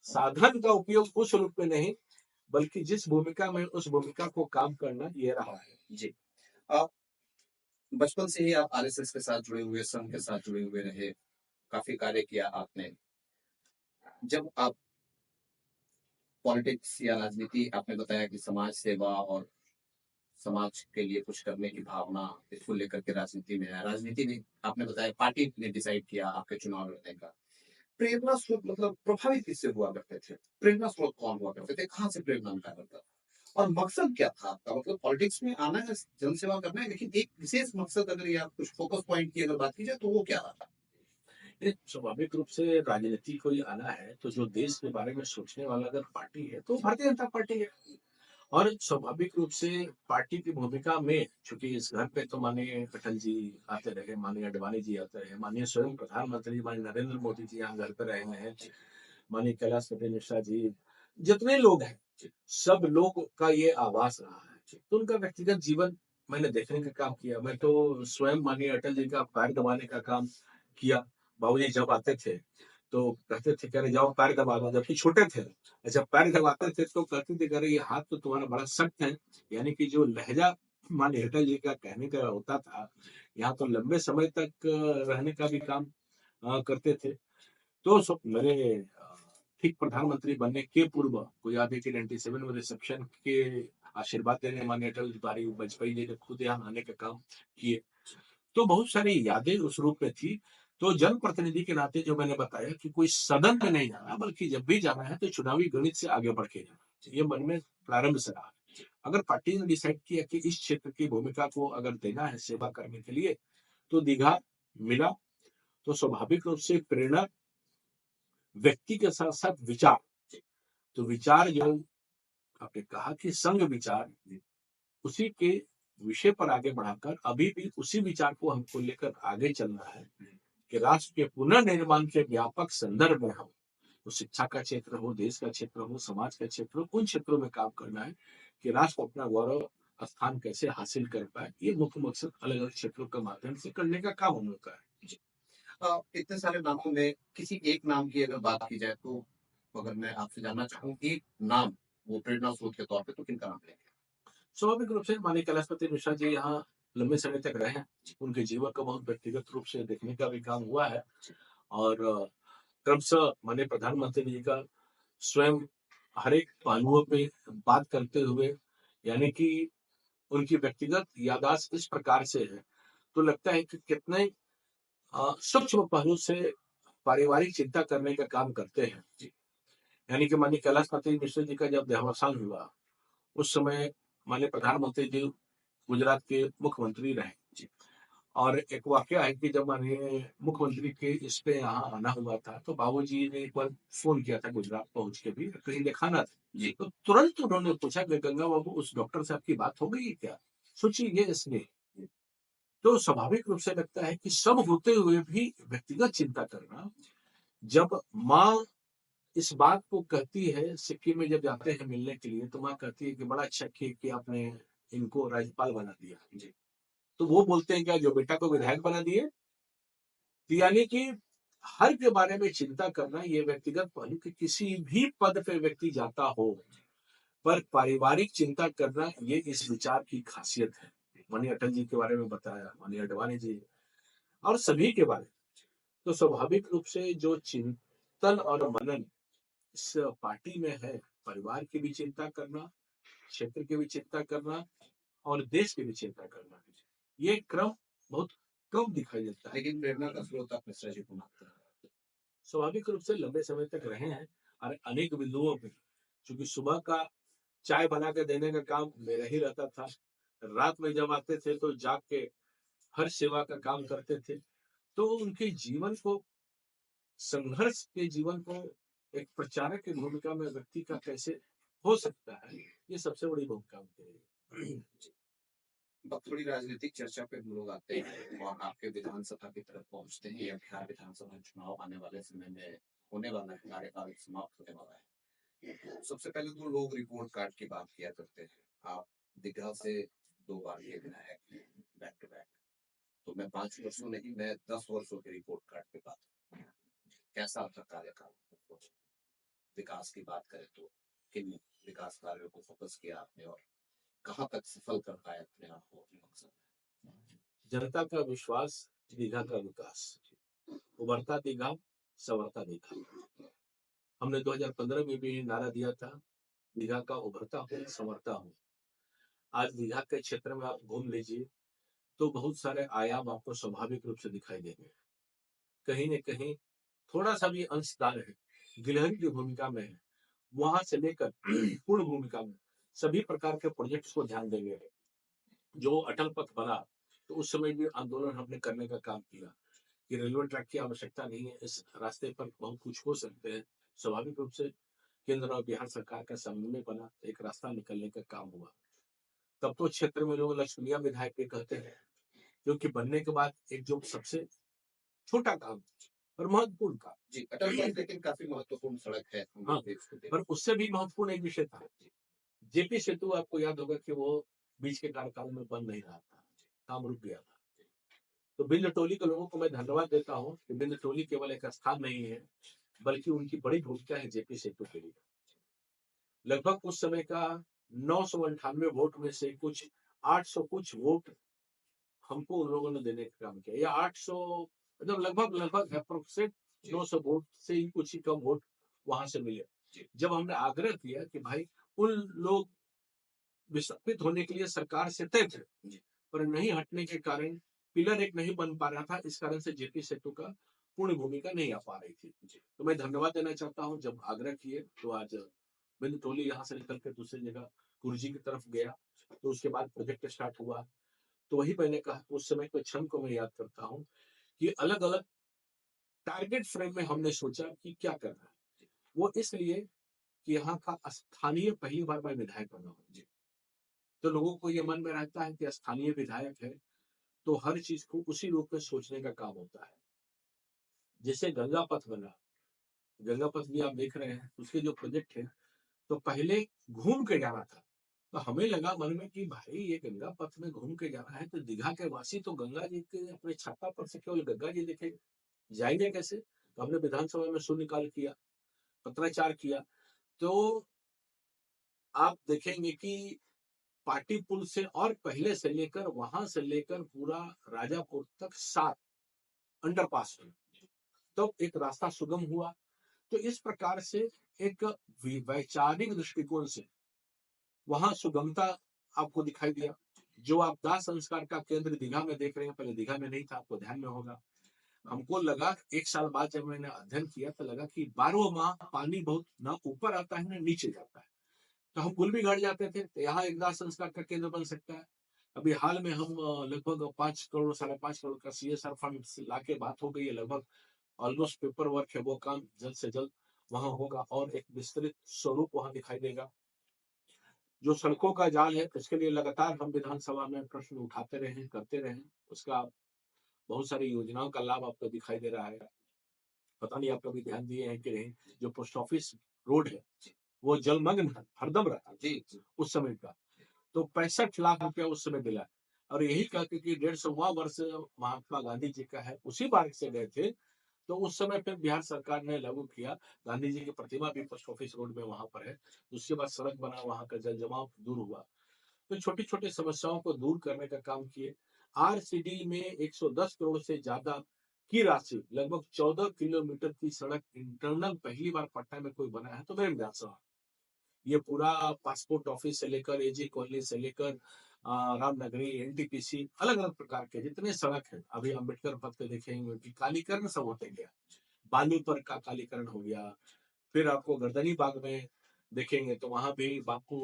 साधन का उपयोग उस रूप में नहीं, बल्कि जिस भूमिका में उस भूमिका को काम करना ये रहा है। जी। आप बचपन से ही आप आरएसएस के साथ जुड़े हुए, संघ के साथ जुड़े हुए रहे, काफ़ी कार्य किया आपने। जब आप पॉलिटिक्स या राजनीति आपने बताया कि समाज सेवा और समाज के लिए कुछ करने की भावना इसको लेकर के राजनीति में आया। राजनीति ने आपने बताया पार्टी ने डिसाइड किया आपके चुनाव लड़ने का। प्रेरणा स्रोत मतलब प्रभावित किससे हुआ करते थे? प्रेरणा स्रोत कौन हुआ करते थे? कहाँ से प्रेरणा मिला करता था? और मकसद क्या था आपका? मतलब पॉलिटिक्स में आना है, जनसेवा करना है, लेकिन एक विशेष मकसद अगर या कुछ फोकस पॉइंट की अगर बात की जाए तो वो क्या रहा? ये स्वाभाविक रूप से राजनीति कोई आना है, तो जो देश के बारे में सोचने वाला अगर पार्टी है, तो भारतीय जनता पार्टी है। और स्वाभाविक रूप से पार्टी की भूमिका में, चूंकि इस घर पे तो माननीय अटल जी आते रहे, माननीय अडवाणी जी आते रहे, माननीय स्वयं प्रधानमंत्री माननीय नरेंद्र मोदी जी यहाँ घर पे रहे हैं, माननीय कैलाश पटेल मिश्रा जी, जितने लोग हैं, सब लोग का ये आवास रहा है। तो उनका व्यक्तिगत जीवन मैंने देखने का काम किया। मैं तो स्वयं माननीय अटल जी का पैर दबाने का काम किया। बाबूजी जब आते थे, तो कहते थे, कह रहे जाओ पैर दबा दो, जबकि छोटे थे। जब पैर दबाते थे तो कहते थे, कह रहे ये हाथ तो तुम्हारा बड़ा सख्त है। यानी कि जो लहजा माननीय अटल जी का कहने का होता था, यहाँ तो लंबे समय तक रहने का भी काम करते थे। तो मेरे ठीक प्रधानमंत्री बनने के पूर्व को याद है कि 97 में रिसेप्शन के आशीर्वाद देने माननीय अटल बिहारी वाजपेयी जी ने खुद यहाँ आने का काम किए। तो बहुत सारी यादें उस रूप में थी। तो जनप्रतिनिधि के नाते जो मैंने बताया कि कोई सदन में नहीं जाना, बल्कि जब भी जाना है तो चुनावी गणित से आगे बढ़ के जाना, ये मन में प्रारंभ से रहा। अगर पार्टी ने डिसाइड किया कि इस क्षेत्र की भूमिका को अगर देना है सेवा करने के लिए, तो दीघा मिला। तो स्वाभाविक रूप से प्रेरणा व्यक्ति के साथ साथ विचार, तो विचार जो आपने कहा कि संघ विचार, उसी के विषय पर आगे बढ़ाकर अभी भी उसी विचार को हमको लेकर आगे चलना है कि राष्ट्र के पुनर्निर्माण के व्यापक संदर्भ में हम, तो शिक्षा का क्षेत्र हो, देश का क्षेत्र हो, समाज का क्षेत्र हो, उन क्षेत्रों में काम करना है कि राष्ट्र अपना गौरव स्थान कैसे हासिल कर पाए। ये मुख्य मकसद अलग अलग क्षेत्रों के माध्यम से करने का काम हम लोग का है। जी। इतने सारे नामों में किसी एक नाम की अगर बात की जाए तो अगर मैं आपसे जानना चाहूँ एक नाम वो प्रेरणा स्रोत के तौर पे तो किनका नाम लेंगे? स्वाभाविक रूप से माननीय कैलाशपति मिश्रा जी यहाँ लंबे समय तक रहे हैं। उनके जीवन का बहुत व्यक्तिगत रूप से देखने का भी काम हुआ है। और क्रमशः माननीय प्रधानमंत्री जी का स्वयं हर एक पहलुओं पे बात करते हुए, यानी कि उनकी व्यक्तिगत याददाश्त इस प्रकार से है, तो लगता है कि कितने सूक्ष्म पहलू से पारिवारिक चिंता करने का काम करते हैं। यानी कि माननीय कैलाश पति मिश्र जी का जब देहावसान हुआ, उस समय माननीय प्रधानमंत्री जी गुजरात के मुख्यमंत्री रहे। और एक वाकया है कि जब माननीय मुख्यमंत्री के इस पे यहाँ आना हुआ था, तो बाबूजी ने एक बार फोन किया था गुजरात पहुंच के भी, कहीं दिखाना था जी। तो तुरंत उन्होंने पूछा कि गंगा बाबू उस डॉक्टर साहब की बात हो गई है क्या? सोचिए ये इसने, तो स्वाभाविक रूप से लगता है कि सब होते हुए भी व्यक्तिगत चिंता करना। जब माँ इस बात को कहती है, सिक्किम में जब जाते हैं मिलने के लिए, तो माँ कहती है कि बड़ा अच्छा किया कि आपने इनको राज्यपाल बना दिया जी। तो वो बोलते हैं क्या जो बेटा को विधायक बना दिए? तो यानी कि हर के बारे में चिंता करना, ये व्यक्तिगत पहलू कि किसी भी पद पे व्यक्ति जाता हो, पर पारिवारिक चिंता करना, ये इस विचार की खासियत है। माननीय अटल जी के बारे में बताया, माननीय अडवाणी जी और सभी के बारे में। तो स्वाभाविक रूप से जो चिंतन और मनन इस पार्टी में है, परिवार की भी चिंता करना, क्षेत्र की भी चिंता करना और देश की भी चिंता करना, ये क्रम बहुत कम दिखाई देता है। लेकिन प्रेरणा का स्रोत आप मिश्रा जी को मानते हैं। स्वाभाविक रूप से लंबे समय तक रहे हैं और अनेक बिंदुओं पे, क्योंकि सुबह का चाय बना के देने का काम मेरा ही रहता था। रात में जब आते थे तो जाग के हर सेवा का काम करते थे। तो उनके जीवन को, संघर्ष के जीवन को एक प्रचारक की भूमिका में व्यक्ति का कैसे हो सकता है, ये सबसे बड़ी भूमिका होती है। अब थोड़ी राजनीतिक चर्चा पे हम लोग आते हैं और आपके विधानसभा की तरफ पहुंचते हैं। या बिहार विधानसभा चुनाव आने वाले समय में होने वाला है, कार्यकाल समाप्त होने वाला है। सबसे पहले तो लोग रिपोर्ट कार्ड की बात किया करते हैं। आप दीघा से 2 बार के विधायक हैं बैक टू बैक। तो मैं 5 वर्षों नहीं, मैं 10 वर्षों के रिपोर्ट कार्ड पे बात करूं। कैसा आपका कार्यकाल? विकास की बात करें तो किन विकास कार्यों को फोकस किया आपने और कहाँ तक सफल कर पाए अपने आप को, अपने मकसद में? जनता का विश्वास, दीघा का विकास। उभरता दीघा, संवरता दीघा। हमने 2015 में भी नारा दिया था, दीघा का उभरता हूँ, संवरता हूँ। आज दीघा के क्षेत्र में आप घूम लीजिए तो बहुत सारे आयाम आपको स्वाभाविक रूप से दिखाई देंगे। कहीं न कहीं थोड़ा सा भी अंशदान है, गिलहरी की भूमिका में है, वहां से लेकर पूर्ण भूमिका में सभी प्रकार के प्रोजेक्ट्स को ध्यान देंगे। जो अटल पथ बना, तो उस समय भी आंदोलन हमने करने का काम किया कि रेलवे ट्रैक की आवश्यकता नहीं है, इस रास्ते पर बहुत कुछ हो सकते हैं। स्वाभाविक रूप से केंद्र और बिहार सरकार का समन्वय बना, एक रास्ता निकलने का काम हुआ। तब तो क्षेत्र में लोग लक्ष्मीया विधायक भी कहते हैं, क्योंकि बनने के बाद एक जो सबसे छोटा काम और महत्वपूर्ण काम। जी, अटल पथ लेकिन काफी महत्वपूर्ण सड़क है। हाँ, पर उससे भी महत्वपूर्ण एक विषय था, जेपी सेतु। आपको याद होगा कि वो बीच के कार्यकाल में बन नहीं रहा था, काम रुक गया था। तो बिंद टोली के लोगों को मैं धन्यवाद देता हूँ कि बिंद टोली केवल एक स्थान नहीं है, बल्कि उनकी बड़ी भूमिका है जेपी सेतु के लिए। लगभग उस समय का 998 वोट में से कुछ 800 कुछ वोट हमको उन लोगों ने देने का काम किया, या 800, मतलब लगभग लगभग अप्रोक्सीमेट 900 वोट से ही कुछ ही कम वोट वहां से मिले। जब हमने आग्रह किया कि भाई उन लोग विस्थापित होने के लिए सरकार से तय थे, पर नहीं हटने के कारण पिलर एक नहीं बन पा रहा था, इस कारण से जेपी सेतु का पूर्ण भूमिका नहीं आ पा रही थी। तो मैं धन्यवाद देना चाहता हूँ, जब आग्रह किए तो आज बिंद टोली यहाँ से निकल के दूसरी जगह गुरुजी की तरफ गया, तो उसके बाद प्रोजेक्ट स्टार्ट हुआ। तो वही मैंने कहा, उस समय के क्षण को मैं याद करता हूँ कि अलग अलग टारगेट फ्रेम में हमने सोचा कि क्या करना है। वो इसलिए कि यहाँ का स्थानीय पहली बार मैं विधायक बना हूँ, तो लोगों को ये मन में रहता है कि स्थानीय विधायक है तो हर चीज को उसी रूप में सोचने का काम होता है। जैसे गंगा पथ बना, गंगा पथ भी आप देख रहे हैं, उसके जो प्रोजेक्ट है, तो पहले घूम के जाना था। तो हमें लगा मन में कि भाई ये गंगा पथ में घूम के जाना है, तो दीघा के वासी तो गंगा जी के अपने छत्ता पर से केवल गंगा जी देखेंगे, जाएंगे कैसे? तो हमने विधानसभा में शून्यकाल किया, पत्राचार किया। तो आप देखेंगे कि पार्टी पुल से और पहले से लेकर वहां से लेकर पूरा राजापुर तक 7 अंडरपास हुए, तो एक रास्ता सुगम हुआ। तो इस प्रकार से एक वैचारिक दृष्टिकोण से वहां सुगमता आपको दिखाई दिया। जो आप दाह संस्कार का केंद्र दीघा में देख रहे हैं, पहले दीघा में नहीं था, आपको ध्यान में होगा। हमको लगा, एक साल बाद जब मैंने अध्ययन किया तो लगा कि 12 माह पानी बहुत ना ऊपर आता है ना नीचे जाता है, तो हम पुल भी घट जाते थे, तो यहाँ एक दाह संस्कार का केंद्र बन सकता है। अभी हाल में हम लगभग 5 करोड़ 5.5 करोड़ का सीएसआर फंड लाके बात हो गई है, लगभग ऑलमोस्ट पेपर वर्क है, वो काम जल्द से जल्द वहां होगा और एक विस्तृत स्वरूप वहां दिखाई देगा। जो सड़कों का जाल है, इसके लिए लगातार हम विधानसभा में प्रश्न उठाते रहे, करते रहे, उसका बहुत सारी योजनाओं का लाभ आपको दिखाई दे रहा है। पता नहीं आप कभी ध्यान दिए हैं कि नहीं, जो पोस्ट ऑफिस रोड है वो जलमग्न हरदम रहा जी उस समय का, तो 65 लाख रुपया उस समय मिला। और यही कहते कि 150वां वर्ष महात्मा गांधी जी का है, उसी बारिश से गए थे। तो उस समय पे बिहार सरकार ने लागू किया, गांधी जी की प्रतिमा भी पोस्ट ऑफिस रोड में वहां पर है। उसके बाद सड़क बना, वहां का जल जमाव दूर हुआ। तो छोटी छोटी समस्याओं को दूर करने का काम किए। आरसीडी में 110 करोड़ से ज्यादा की राशि, लगभग 14 किलोमीटर की सड़क इंटरनल पहली बार पटना में कोई बना है तो मेरे विधानसभा। ये पूरा पासपोर्ट ऑफिस से लेकर एजी कॉलोनी से लेकर रामनगरी, एनटीपीसी, अलग अलग प्रकार के जितने सड़क है, अभी अम्बेडकर पथ पे देखेंगे कि कालीकरण सब होते गया। बालू पर का कालीकरण हो गया। फिर आपको गर्दनी बाग में देखेंगे तो वहां भी बापू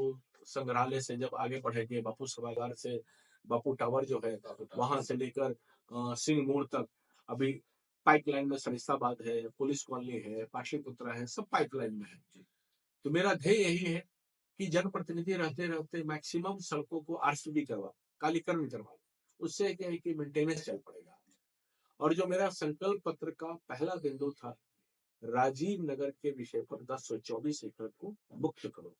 संग्रहालय से जब आगे बढ़ेंगे, बापू सभागार से बापू टावर जो है वहां से लेकर सिंह मोड़ तक अभी पाइपलाइन में सरिस्ताबाद है, पुलिस कॉलोनी है, पाटलिपुत्रा है, सब पाइपलाइन में है। तो मेरा ध्येय यही है कि जनप्रतिनिधि रहते रहते मैक्सिमम सड़कों को आरसीबी करवा, कालीकरण करवा। उससे क्या है कि मेंटेनेंस चल पड़ेगा। और जो मेरा संकल्प पत्र का पहला बिंदु था, राजीव नगर के विषय पर 1024 एकड़ को मुक्त करो,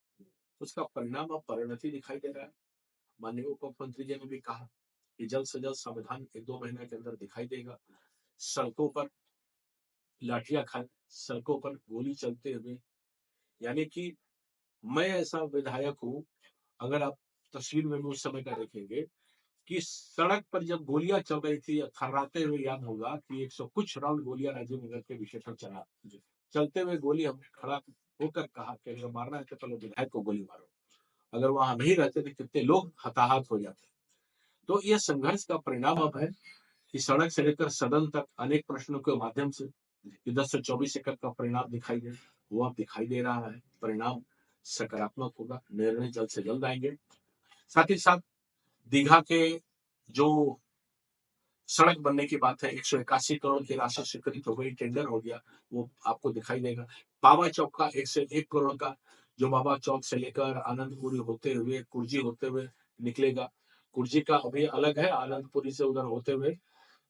उसका परिणाम अब परिणति दिखाई दे रहा है। माननीय उप मुख्यमंत्री जी ने भी कहा कि जल्द से जल्द समाधान 1-2 महीने के अंदर दिखाई देगा। सड़कों पर लाठियां खाए, सड़कों पर गोली चलते हुए, यानी कि मैं ऐसा विधायक हूं, अगर आप तस्वीर में भी उस समय का देखेंगे कि सड़क पर जब गोलियां चल रही थी, थर्राते हुए याद होगा कि 100 कुछ राउंड गोलियां राजीव नगर के विषय पर चला। चलते हुए गोली हमने खड़ा होकर कहा कि अगर मारना है तो चलो विधायक को गोली मारो। अगर वहां नहीं रहते तो कितने लोग हताहत हो जाते। तो यह संघर्ष का परिणाम अब है कि सड़क से लेकर सदन तक अनेक प्रश्नों के माध्यम से 1024 एकड़ का परिणाम दिखाई दे, वो अब दिखाई दे रहा है। परिणाम सकारात्मक होगा, निर्णय जल्द से जल्द आएंगे। साथ ही साथ दीघा के जो सड़क बनने की बात है, 181 करोड़ की राशि स्वीकृत हो गई, टेंडर हो गया, वो आपको दिखाई देगा। बाबा चौक का 101 करोड़ का, जो बाबा चौक से लेकर आनंदपुरी होते हुए कुर्जी होते हुए निकलेगा। कुर्जी का अभी अलग है, आनंदपुरी से उधर होते हुए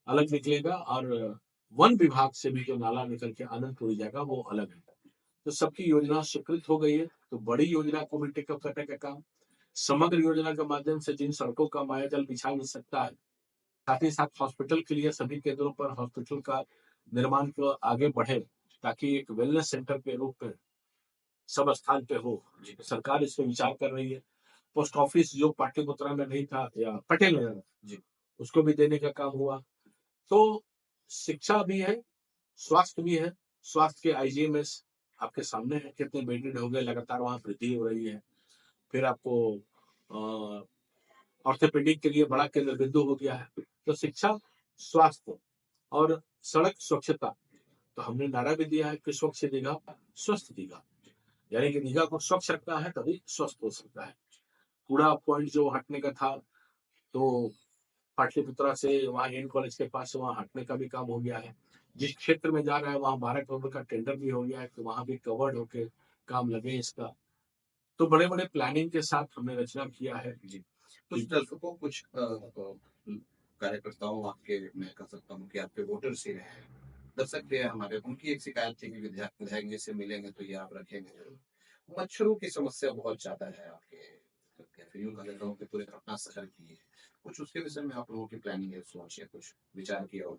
अलग निकलेगा, और वन विभाग से भी जो नाला निकल के आनंदपुरी जाएगा वो अलग है। तो सबकी योजना स्वीकृत हो गई है। तो बड़ी योजना को भी टेकअप करने का काम, समग्र योजना के माध्यम से जिन सड़कों का मायाजाल बिछा नहीं सकता है, साथ ही साथ हॉस्पिटल के लिए सभी केंद्रों पर हॉस्पिटल का निर्माण को आगे बढ़े, ताकि एक वेलनेस सेंटर के रूप में सब स्थान पे हो। सरकार इस पर विचार कर रही है। पोस्ट ऑफिस जो पाटलिपुत्रा में नहीं था, या पटेल नगर जी, उसको भी देने का काम हुआ। तो शिक्षा भी है, स्वास्थ्य भी है। स्वास्थ्य के आईजीएमएस आपके सामने है, कितने बेडेड हो गए, लगातार वहां वृद्धि हो रही है। फिर आपको ऑर्थोपेडिक के लिए बड़ा केंद्र बिंदु हो गया है। तो शिक्षा, स्वास्थ्य और सड़क स्वच्छता, तो हमने नारा भी दिया है कि स्वच्छ दीघा स्वस्थ दीघा, यानी कि दीघा को स्वच्छ रखना है तभी स्वस्थ हो सकता है। कूड़ा पॉइंट जो हटने का था, तो पाटलिपुत्रा से वहाँ एन कॉलेज के पास वहाँ हटने का भी काम हो गया है। जिस क्षेत्र में जा रहा है वहाँ 12 करोड़ का टेंडर भी हो गया है, तो वहाँ भी कवर्ड होके काम लगे इसका। तो बड़े बड़े प्लानिंग के साथ हमने रचना किया है जी। कुछ दर्शकों, कुछ कार्यकर्ताओं, आपके मैं कह सकता हूँ कि आपके वोटर्स ही रहे हैं, दर्शक थे हमारे, उनकी एक शिकायत थी कि विधायक जी से मिलेंगे तो ये आप रखेंगे जरूर। मच्छरों की समस्या बहुत ज्यादा है आपके, यूं कह देता हूँ कि पूरे पटना शहर की है। कुछ उसके विषय में आप लोगों की प्लानिंग है, सोच है, कुछ विचार किया हो?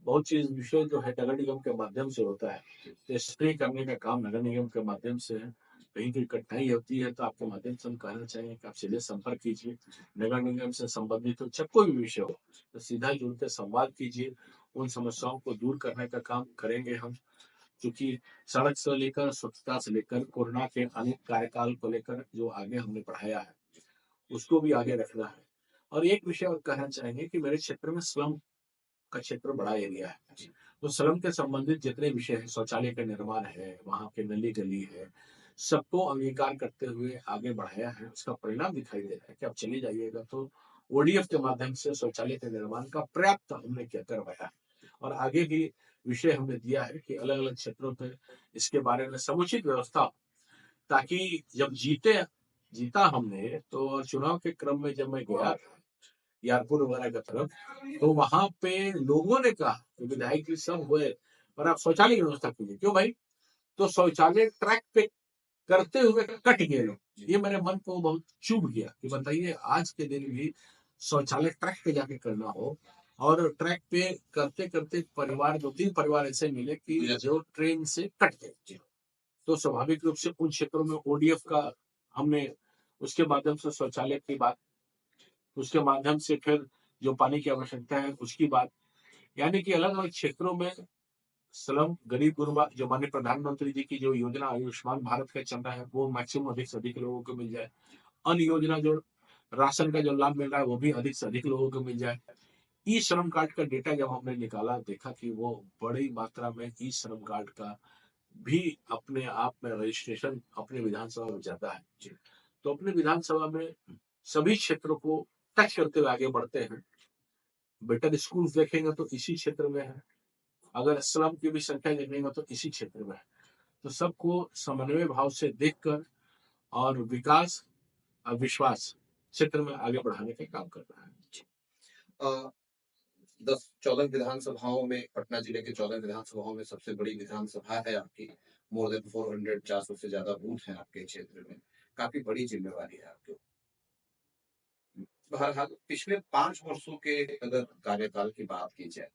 बहुत चीज विषय जो है नगर निगम के माध्यम से होता है, तो स्प्रे करने का काम नगर निगम के माध्यम से है। कहीं कोई कठिनाई होती है तो आपके माध्यम से हम कहना चाहेंगे कि आप सीधे संपर्क कीजिए। नगर निगम से संबंधित हो, चाहे कोई भी विषय हो, तो सीधा जुड़ के संवाद कीजिए। उन समस्याओं को दूर करने का काम करेंगे हम। क्योंकि सड़क से लेकर स्वच्छता से लेकर कोरोना के अनेक कार्यकाल को लेकर जो आगे हमने बढ़ाया है, उसको भी आगे रखना है। और एक विषय और कहना चाहेंगे कि मेरे क्षेत्र में स्लम का क्षेत्र बड़ा एरिया है, तो स्लम के संबंधित जितने विषय है, शौचालय का निर्माण है, वहाँ के नली गली है, सबको अंगीकार करते हुए आगे बढ़ाया है। उसका परिणाम दिखाई दे रहा है कि आप चले जाइएगा तो ओडीएफ के माध्यम से शौचालय के निर्माण का पर्याप्त हमने क्या करवाया है। और आगे भी विषय हमने दिया है कि अलग अलग क्षेत्रों पे इसके बारे में समुचित व्यवस्था, ताकि जब जीता हमने, तो चुनाव के क्रम में जब मैं गया यारपुर वगैरह की तरफ, तो वहां पे लोगों ने कहा कि विधायक जी सब हुए, पर आप शौचालय की व्यवस्था कीजिए। क्यों भाई? तो शौचालय ट्रैक पे करते हुए कट गए लोग। ये मेरे मन को बहुत चुभ गया कि बताइए आज के दिन भी शौचालय ट्रैक पे जाके करना हो, और ट्रैक पे करते करते परिवार, 2-3 परिवार ऐसे मिले कि जो ट्रेन से कट गए। तो स्वाभाविक रूप से उन क्षेत्रों में ओडीएफ का हमने उसके माध्यम से शौचालय की बात, उसके माध्यम से फिर जो पानी की आवश्यकता है उसकी बात, यानी कि अलग अलग क्षेत्रों में स्लम, गरीब गुरबा, जो माननीय प्रधानमंत्री जी की जो योजना आयुष्मान भारत का चल रहा है, वो मैक्सिमम अधिक से अधिक लोगों को मिल जाए। अन्य योजना जो राशन का जो लाभ मिल रहा है वो भी अधिक से अधिक लोगों को मिल जाए। ई श्रम कार्ड का डेटा जब हमने निकाला, देखा कि वो बड़ी मात्रा में ई श्रम कार्ड का भी अपने आप में रजिस्ट्रेशन अपने विधानसभा में ज्यादा है जी। तो अपने विधानसभा में सभी क्षेत्रों को टच करते हुए आगे बढ़ते हैं। बेटर स्कूल देखेंगे तो इसी क्षेत्र में है, अगर स्लम की भी संख्या देखेंगे तो इसी क्षेत्र में है। तो सबको समन्वय भाव से देखकर और विकास और विश्वास क्षेत्र में आगे बढ़ाने का काम कर रहा है। 14 विधानसभाओं में, पटना जिले के 14 विधानसभाओं में सबसे बड़ी विधानसभा है आपकी। मोर देन 400 से ज्यादा बूथ हैं आपके क्षेत्र में। काफी बड़ी जिम्मेवारी है आपके। बहरहाल पिछले 5 वर्षों के अगर कार्यकाल की बात की जाए,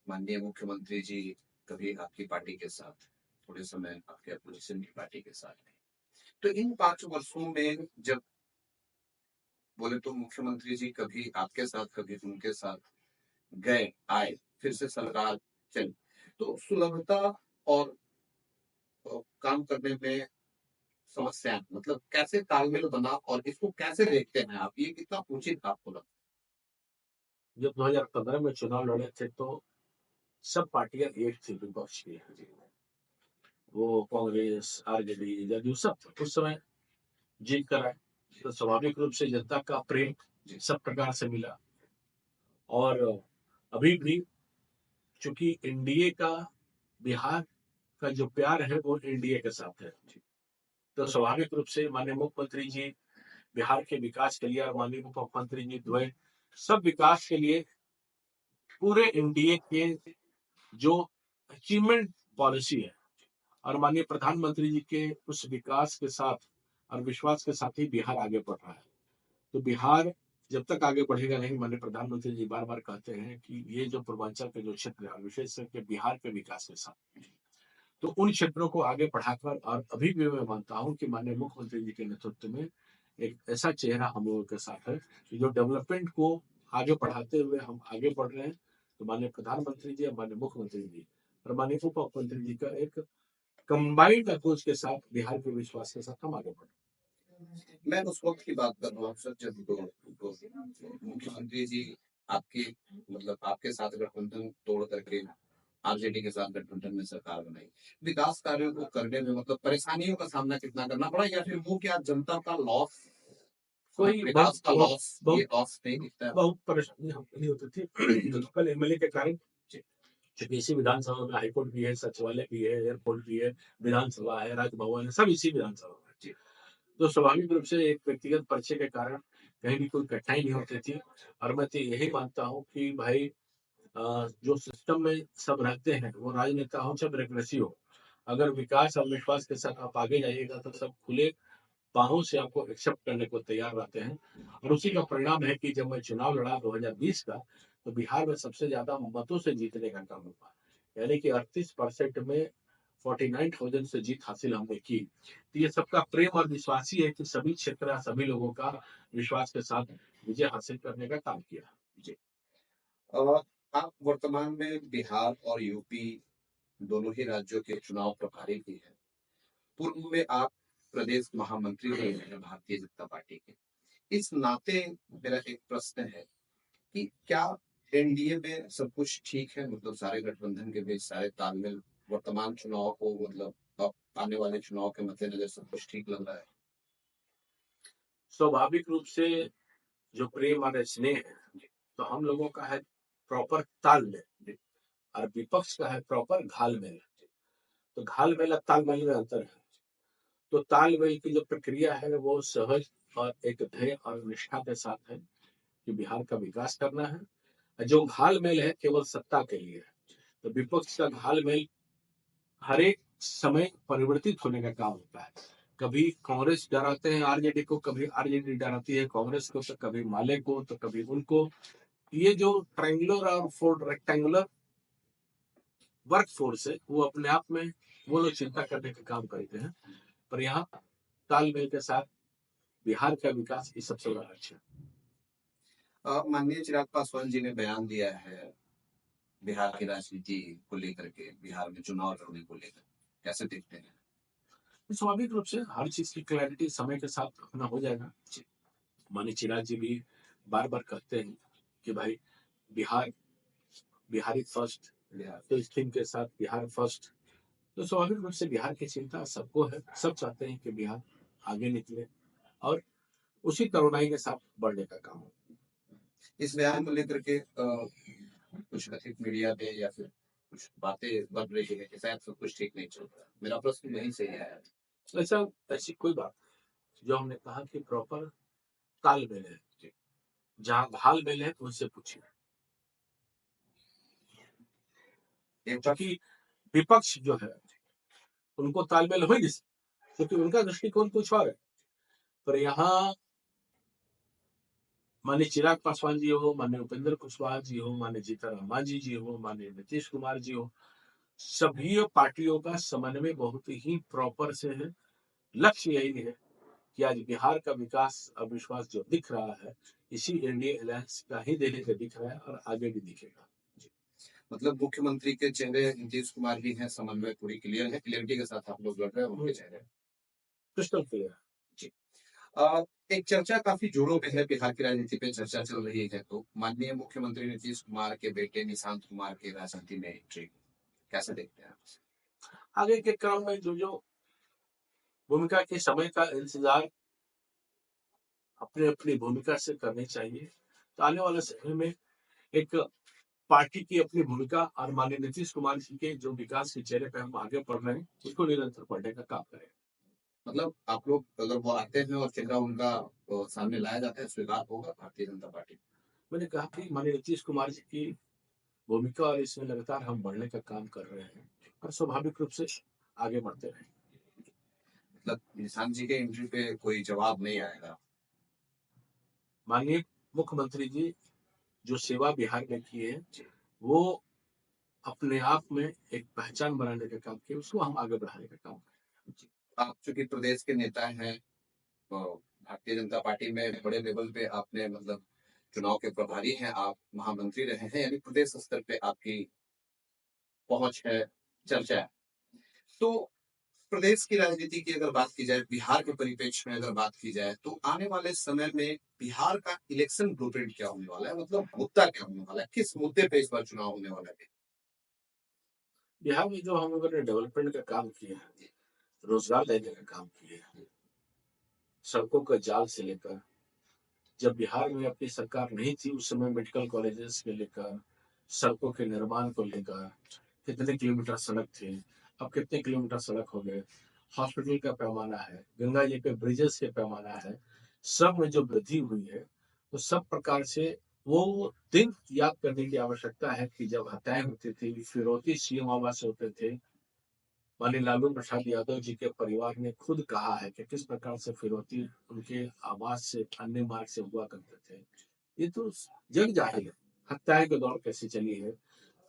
माननीय मुख्यमंत्री जी कभी आपकी पार्टी के साथ, थोड़े समय आपके अपोजिशन की पार्टी के साथ थे। तो इन 5 वर्षों में जब बोले तो मुख्यमंत्री जी कभी आपके साथ कभी उनके साथ गए आए, फिर से सरकार चली, तो सुलभता और काम करने में समस्या, मतलब कैसे तालमेल बना और इसको कैसे देखते हैं आप, ये कितना उचित आपको लगता जब 2015 में चुनाव लड़े थे तो सब पार्टियां एक थी विपक्ष की, वो कांग्रेस आरजेडी जदयू सब थे। उस समय जीत कर आए तो स्वाभाविक रूप से जनता का प्रेम सब प्रकार से मिला। और अभी भी चूंकि एनडीए का बिहार का जो प्यार है वो एनडीए के साथ है, तो स्वाभाविक रूप से माननीय मुख्यमंत्री जी बिहार के विकास के लिए और माननीय उप मुख्यमंत्री जी द्वय सब विकास के लिए पूरे एनडीए के जो अचीवमेंट पॉलिसी है और माननीय प्रधानमंत्री जी के उस विकास के साथ और विश्वास के साथ ही बिहार आगे बढ़ रहा है। तो बिहार जब तक आगे बढ़ेगा नहीं, माननीय प्रधानमंत्री जी बार बार कहते हैं कि ये जो पूर्वांचल के जो क्षेत्र है विशेष करके बिहार के विकास के साथ, तो उन क्षेत्रों को आगे बढ़ाकर, और अभी भी मैं मानता हूं कि माननीय मुख्यमंत्री जी के नेतृत्व में एक ऐसा चेहरा हम लोगों के साथ है कि जो डेवलपमेंट को आगे बढ़ाते हुए हम आगे बढ़ रहे हैं। तो माननीय प्रधानमंत्री जी और माननीय मुख्यमंत्री जी और माननीय उप मुख्यमंत्री जी का एक कंबाइंड अप्रोच के साथ बिहार के विश्वास के साथ हम आगे बढ़ रहे है? मैं उस वक्त की बात कर रहा हूँ सर, जब मुख्यमंत्री जी आपके, मतलब आपके साथ गठबंधन तोड़ करके आरजेडी के साथ गठबंधन में सरकार बनाई। विकास कार्यों को करने में मतलब परेशानियों का सामना कितना करना पड़ा, या फिर वो क्या जनता का लॉस, कोई विकास का लॉस, ये बहुत लॉस नहीं दिखता है? बहुत परेशानी हमको नहीं होती थी। लोकल एमएलए के कारण इसी विधानसभा में हाईकोर्ट भी है, सचिवालय भी है, एयरपोर्ट भी है, विधानसभा है, राजभवन है, सब इसी विधानसभा में। तो स्वाभाविक रूप से एक व्यक्तिगत परिचय के कारण कहीं भी कोई कठिनाई नहीं होती थी। और मैं तो यही मानता हूँ कि भाई जो सिस्टम में सब रहते हैं वो राजनेता हो चाहे ब्यूरोक्रेसी हो, अगर विकास और विश्वास के साथ आप आगे जाइएगा तो सब खुले बाहों से आपको एक्सेप्ट करने को तैयार रहते हैं। और उसी का परिणाम है कि जब मैं चुनाव लड़ा 2020 का, तो बिहार में सबसे ज्यादा मतों से जीतने का काम हुआ, यानी कि 38% में 49,000 से जीत हासिल हमने की। तो ये सबका प्रेम और विश्वास ही है कि सभी क्षेत्र सभी लोगों का विश्वास के साथ विजय हासिल करने का काम किया जी। आप वर्तमान में बिहार और यूपी दोनों ही राज्यों के चुनाव प्रभारी भी हैं। पूर्व में आप प्रदेश महामंत्री रहे हैं भारतीय जनता पार्टी के। इस नाते मेरा एक प्रश्न है कि क्या एनडीए में सब कुछ ठीक है, मतलब सारे गठबंधन के बीच सारे तालमेल, वर्तमान चुनाव को मतलब अब आने वाले चुनाव के मद्देनजर सब कुछ ठीक लग रहा है? स्वाभाविक रूप से जो प्रेम और स्नेह है तो हम लोगों का है प्रॉपर तालमेल, और विपक्ष का है प्रॉपर घालमेल। तो घालमेल और तालमेल में अंतर है। तो तालमेल की जो प्रक्रिया है वो सहज और एक ध्येय और निष्ठा के साथ है कि बिहार का विकास करना है। जो घालमेल है केवल सत्ता के लिए है। तो विपक्ष का घालमेल हर एक समय परिवर्तित होने का काम होता है। कभी कांग्रेस डराते हैं आरजेडी को, कभी आरजेडी डराती है कांग्रेस को, तो कभी माले को, तो कभी उनको। ये जो ट्रायंगुलर और फोर रेक्टेंगुलर वर्क फोर्स है वो अपने आप में वो लोग चिंता करने का काम करते हैं। पर यहाँ तालमेल के साथ बिहार का विकास ये सबसे बड़ा लक्ष्य है। माननीय चिराग पासवान जी ने बयान दिया है बिहार की राजनीति को लेकर के, बिहार में चुनाव लड़ने को लेकर, कैसे देखते हैं? स्वाभाविक रूप से हर चीज की क्लैरिटी समय के साथ अपना हो जाएगा। मानी चिराग जी भी बार बार कहते हैं कि भाई बिहार, बिहारी फर्स्ट, तो इस थीम के साथ बिहार फर्स्ट, तो स्वाभाविक रूप से बिहार की चिंता सबको है। सब चाहते हैं कि बिहार आगे निकले और उसी तरुणाई के साथ बढ़ने का काम हो। इस बयान को लेकर के कुछ कथित मीडिया पे या फिर कुछ बातें बन रही है कि शायद सब कुछ ठीक नहीं चल रहा। मेरा प्रश्न यहीं से ही आया। ऐसा ऐसी कोई बात नहीं। जो हमने कहा कि प्रॉपर तालमेल है, जहाँ घालमेल है तो उनसे पूछिए। एक बार क्योंकि विपक्ष जो है उनको तालमेल हो ही नहीं सकता, क्योंकि उनका दृष्टिकोण कुछ और है। पर यहाँ माननीय चिराग पासवान जी हो, माननीय उपेंद्र कुशवाहा जी हो, माननीय जीतन मांझी जी हो, माननीय नीतीश कुमार जी हो, सभी पार्टियों का समन्वय बहुत ही प्रॉपर से है। लक्ष्य यही है कि आज बिहार का विकास और विश्वास जो दिख रहा है, इसी एनडीए अलायंस का ही देने से दिख रहा है और आगे भी दिखेगा। मतलब मुख्यमंत्री के चेहरे नीतीश कुमार भी हैं, समन्वय पूरी क्लियर है, क्लियरिटी के साथ आप लोग लड़ रहे हैं उनके चेहरे। Crystal clear. जी। एक चर्चा काफी जोरों पे है, बिहार की राजनीति पे चर्चा चल रही है, तो माननीय मुख्यमंत्री नीतीश कुमार के बेटे निशांत कुमार की राजनीति में एंट्री कैसे देखते हैं आप? आगे के क्रम में जो जो भूमिका के समय का इंतजार अपने अपनी भूमिका से करनी चाहिए, तो आने वाले समय में एक पार्टी की अपनी भूमिका और माननीय नीतीश कुमार जी के जो विकास के चेहरे पे हम आगे बढ़ रहे हैं उसको निरंतर बढ़ने का काम करें। मतलब आप लोग अगर वो आते हैं और चेहरा उनका सामने लाया जाता है, स्वीकार होगा भारतीय जनता पार्टी? मैंने कहा कि माननीय नीतीश कुमार जी की भूमिका और इसमें लगातार हम बढ़ने का काम कर रहे हैं और स्वाभाविक रूप से आगे बढ़ते रहे। मतलब निशांत जी के एंट्री पे कोई जवाब नहीं आएगा? माननीय मुख्यमंत्री जी जो सेवा बिहार में की है वो अपने आप में एक पहचान बनाने का काम किया, उसको हम आगे बढ़ाने का काम करें। आप चूंकि प्रदेश के नेता हैं, तो भारतीय जनता पार्टी में बड़े लेवल पे आपने मतलब चुनाव के प्रभारी हैं, आप महामंत्री रहे हैं, यानी प्रदेश स्तर पे आपकी पहुंच है, चर्चा है। तो प्रदेश की राजनीति की अगर बात की जाए, बिहार के परिप्रेक्ष्य में अगर बात की जाए, तो आने वाले समय में बिहार का इलेक्शन ब्लूप्रिंट क्या होने वाला है, मतलब मुद्दा क्या होने वाला है, किस मुद्दे पे इस बार चुनाव होने वाला है? बिहार में जो हम लोगों ने डेवलपमेंट का काम किया है, रोजगार देने का काम किया है, सड़कों का जाल से लेकर, जब बिहार में अपनी सरकार नहीं थी उस समय मेडिकल कॉलेजेस के लेकर, सड़कों के निर्माण को लेकर, कितने किलोमीटर सड़क थे, अब कितने किलोमीटर सड़क हो गए, हॉस्पिटल का पैमाना है, गंगा जी पे ब्रिजेस के पैमाना है, सब में जो वृद्धि हुई है, तो सब प्रकार से वो दिन याद करने की आवश्यकता है कि जब हत्याएं होती थी, फिरौती सीएम आवास होते थे। माननीय लालू प्रसाद यादव जी के परिवार ने खुद कहा है कि किस प्रकार से फिरौती उनके आवास से अन्य मार्ग से हुआ करते थे। ये तो जग जाहिर है हत्याएं के दौर कैसे चली है।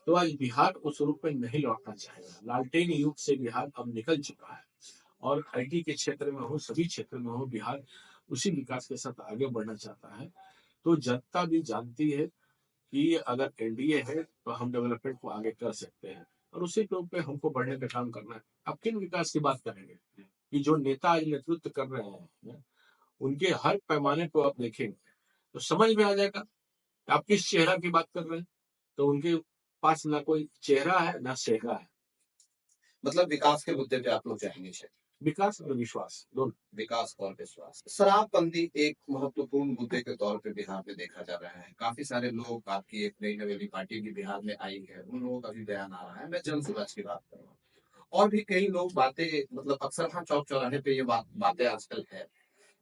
तो आज बिहार उस रूप में नहीं लौटना चाहेगा। लालटेन युग से बिहार अब निकल चुका है और आईटी के क्षेत्र में हो, सभी क्षेत्र में हो, बिहार उसी विकास के साथ आगे बढ़ना चाहता है। तो जनता भी जानती है कि अगर एनडीए है तो हम डेवलपमेंट को आगे कर सकते हैं और उसी के ऊपर हमको बढ़ने का काम करना है। अब किन विकास की बात करेंगे कि जो नेता आज नेतृत्व कर रहे हैं उनके हर पैमाने को आप देखेंगे तो समझ में आ जाएगा आप किस चेहरा की बात कर रहे हैं। तो उनके पास ना कोई चेहरा है ना सेहरा है। मतलब विकास के मुद्दे पे आप लोग जाएंगे शायद? विकास और विश्वास दोनों। विकास और विश्वास। शराबबंदी एक महत्वपूर्ण मुद्दे के तौर पे बिहार में देखा जा रहा है। काफी सारे लोग, आपकी एक नई नवेली पार्टी भी बिहार में आई है, उन लोगों का भी बयान आ रहा है। मैं जन सुराज की बात कर रहा हूँ। और भी कई लोग बातें, मतलब अक्सर हाँ चौक चौराहे पे ये बातें आजकल है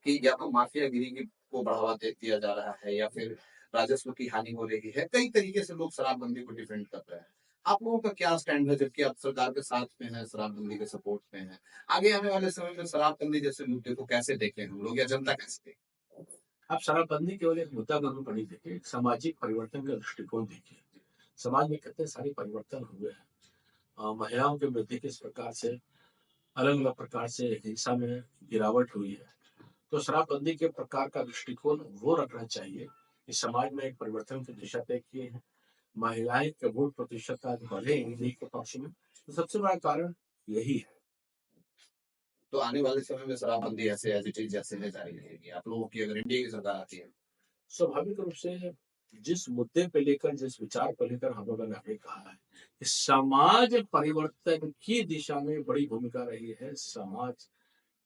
कि या तो माफियागिरी को बढ़ावा दिया जा रहा है या फिर राजस्व की हानि हो रही है। कई तरीके से लोग शराबबंदी को डिफेंड कर रहे हैं। आप लोगों का क्या स्टैंड है, जबकि आप सरकार के साथ में है, शराबबंदी के सपोर्ट में है? आगे आने वाले समय में शराबबंदी जैसे मुद्दे को कैसे देखें हम लोग, या जनता कैसे देखें? आप शराबबंदी केवल एक मुद्दा का रूप नहीं देखे, एक सामाजिक परिवर्तन का दृष्टिकोण देखिए। समाज में कितने सारे परिवर्तन हुए हैं। महिलाओं की वृद्धि किस प्रकार से अलग अलग प्रकार से हिंसा में गिरावट हुई है। तो शराबबंदी के प्रकार का दृष्टिकोण वो रखना चाहिए कि समाज में एक परिवर्तन की दिशा तय किए है। महिलाएं के वोट प्रतिशत आज बढ़े एनडीए के पक्ष में, तो सबसे बड़ा कारण यही है। तो आने वाले समय में शराबबंदी ऐसे एज इट इज जैसे है जारी रहेगी आप लोगों की, अगर इंडिया की सरकार आती है? स्वाभाविक रूप से जिस मुद्दे पे लेकर, जिस विचार को लेकर हम लोगों ने अभी कहा है कि समाज परिवर्तन की दिशा में बड़ी भूमिका रही है, समाज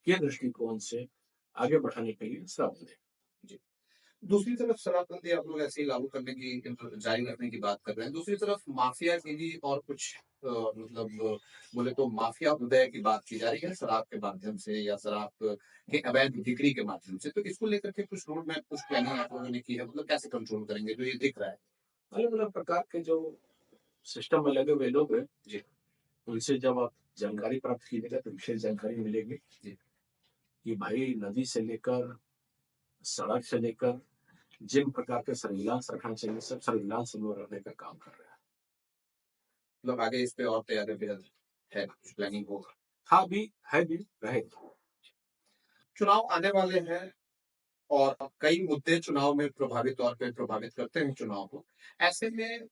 के दृष्टिकोण से आगे बढ़ाने के लिए शराबबंदी। जी। दूसरी तरफ शराबबंदी आप लोग ऐसे ही लागू करने की जारी रखने की बात कर रहे हैं। दूसरी तरफ माफिया की भी और कुछ मतलब बोले तो माफिया उदय की बात की जा रही है शराब के माध्यम से या शराब के अवैध बिक्री के माध्यम से। तो इसको लेकर के कुछ रोड मैप, कुछ प्लानिंग आप लोगों ने की है? मतलब कैसे कंट्रोल करेंगे जो ये दिख रहा है? अलग अलग प्रकार के जो सिस्टम में लगे हुए लोग हैं, जी। उनसे जब आप जानकारी प्राप्त कीजिएगा तो विशेष जानकारी मिलेगी जी। कि भाई नदी से लेकर, सड़क से लेकर जिन प्रकार के सर्विलांस रखना चाहिए, सब सर्विलांस में रखने का काम कर रहे हैं। मतलब आगे इस पे और तैयारी बेहद है, कुछ प्लानिंग होगा? था भी, है भी, रहेगा। चुनाव आने वाले हैं और कई मुद्दे चुनाव में प्रभावी तौर पे प्रभावित करते हैं चुनाव को। ऐसे में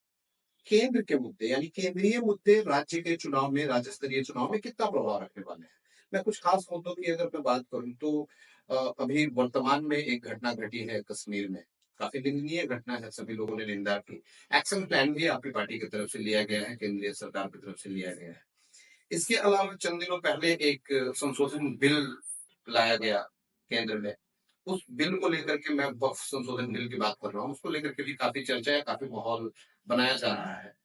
केंद्र के मुद्दे यानी केंद्रीय मुद्दे राज्य के चुनाव में, राज्य स्तरीय चुनाव में कितना प्रभाव रखने वाले हैं? मैं कुछ खास मुद्दों की अगर मैं बात करूं तो अभी वर्तमान में एक घटना घटी है कश्मीर में। काफी निंदनीय घटना है, सभी लोगों ने निंदा की। एक्शन प्लान भी आपकी पार्टी की तरफ से लिया गया है, केंद्रीय सरकार की तरफ से लिया गया है। इसके अलावा चंद दिनों पहले एक संशोधन बिल लाया गया केंद्र में। उस बिल को लेकर के, मैं वक्फ संशोधन बिल की बात कर रहा हूँ, उसको लेकर के भी काफी चर्चा है, काफी माहौल बनाया जा रहा है।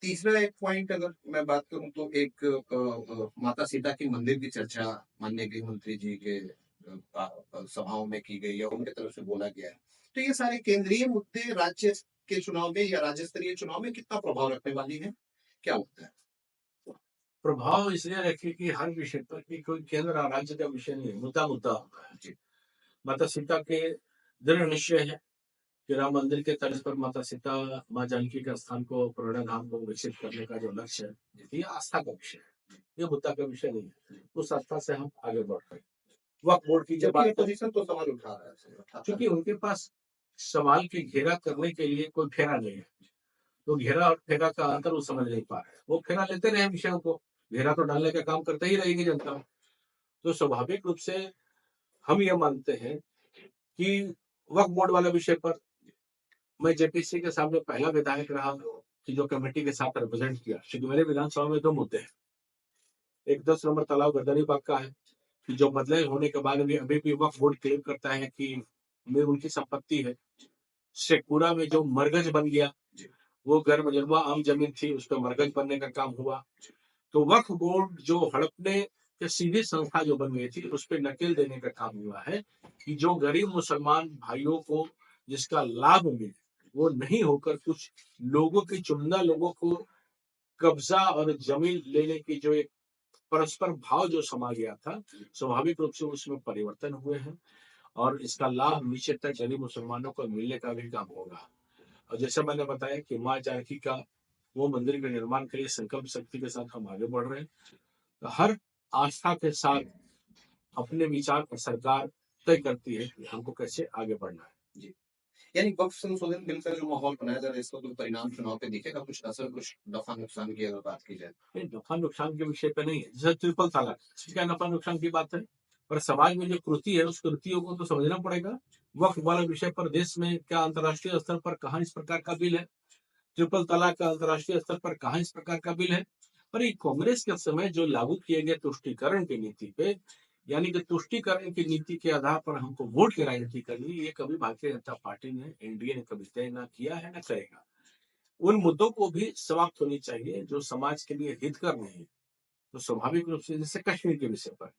तीसरा एक पॉइंट अगर मैं बात करूं तो एक माता सीता की मंदिर की चर्चा माननीय गृह मंत्री जी के सभाओं में की गई है, उनके तरफ से बोला गया है। तो ये सारे केंद्रीय मुद्दे राज्य के चुनाव में या राज्य स्तरीय चुनाव में कितना प्रभाव रखने वाली है, क्या होता है? प्रभाव इसलिए रखे कि हर विषय पर कि कोई केंद्र और राज्य का विषय नहीं, मुद्दा मुद्दा होता है। जी। माता सीता के दृढ़ निश्चय है कि राम मंदिर के तर्ज पर माता सीता, माँ जानकी के स्थान को, प्रेरणा धाम को विकसित करने का जो लक्ष्य है, ये आस्था का विषय है, ये मुद्दा का विषय नहीं है। उस आस्था से हम आगे बढ़ रहे हैं। वक्फ बोर्ड की जब जबकि बात, अपोजिशन तो सवाल उठा रहा है, क्योंकि उनके पास सवाल की घेरा करने के लिए कोई फेरा नहीं है, तो घेरा और फेरा का अंतर वो समझ नहीं पा रहे। वो फेरा लेते रहे विषयों को, घेरा तो डालने का काम करते ही रहेगी जनता। तो स्वाभाविक रूप से हम ये मानते हैं कि वक्फ बोर्ड वाले विषय पर मैं जेपीसी के सामने पहला विधायक रहा कि जो कमेटी के साथ रिप्रेजेंट किया, क्योंकि मेरे विधानसभा में दो मुद्दे हैं। एक 10 नंबर तालाब गर्दनीबाग का है कि जो बदले होने के बाद भी अभी भी वक्फ बोर्ड क्लेम करता है कि मेरी उनकी संपत्ति है। शेखपुरा में जो मरगज बन गया, वो गैर मुजर्रबा आम जमीन थी, उस पर मरगज बनने का काम हुआ। तो वक्फ बोर्ड जो हड़पने के सीधी संस्था जो बन गई थी, उस पर नकेल देने का काम हुआ है कि जो गरीब मुसलमान भाइयों को जिसका लाभ मिले, वो नहीं होकर कुछ लोगों की, चुनिंदा लोगों को कब्जा और जमीन लेने की जो एक परस्पर भाव जो समा गया था, स्वाभाविक रूप से उसमें परिवर्तन हुए हैं और इसका लाभ नीचे तक गरीब मुसलमानों को मिलने का भी काम होगा। और जैसे मैंने बताया कि माँ जानकी का वो मंदिर के निर्माण के लिए संकल्प शक्ति के साथ हम आगे बढ़ रहे हैं। तो हर आस्था के साथ अपने विचार पर सरकार तय करती है कि हमको कैसे आगे बढ़ना है। जी। यानी वक्फ संशोधन बिल का जो माहौल बनाया जा रहा है, इसका कोई परिणाम चुनाव पे दिखेगा, कुछ असर, कुछ नफा नुकसान की अगर बात की जाए? नहीं, नफा नुकसान के विषय पे नहीं है। जैसे ट्रिपल तलाक, क्या नफा नुकसान की बात है? पर समाज में जो कृति है, उस कृतियों को तो समझना पड़ेगा। वक्फ वाला विषय पर देश में क्या अंतर्राष्ट्रीय स्तर पर कहाँ इस प्रकार का बिल है? ट्रिपल तलाक का अंतर्राष्ट्रीय स्तर पर कहाँ इस प्रकार का बिल है? पर ये कांग्रेस के समय जो लागू किए गए तुष्टीकरण की नीति पे, यानी कि तुष्टीकरण की नीति के आधार पर हमको वोट की राजनीति करनी, ये कभी भारतीय जनता पार्टी ने, एनडीए ने कभी तय ना किया है, ना करेगा। उन मुद्दों को भी समाप्त होनी चाहिए जो समाज के लिए हितकर नहीं है। तो स्वाभाविक रूप से जैसे कश्मीर के विषय पर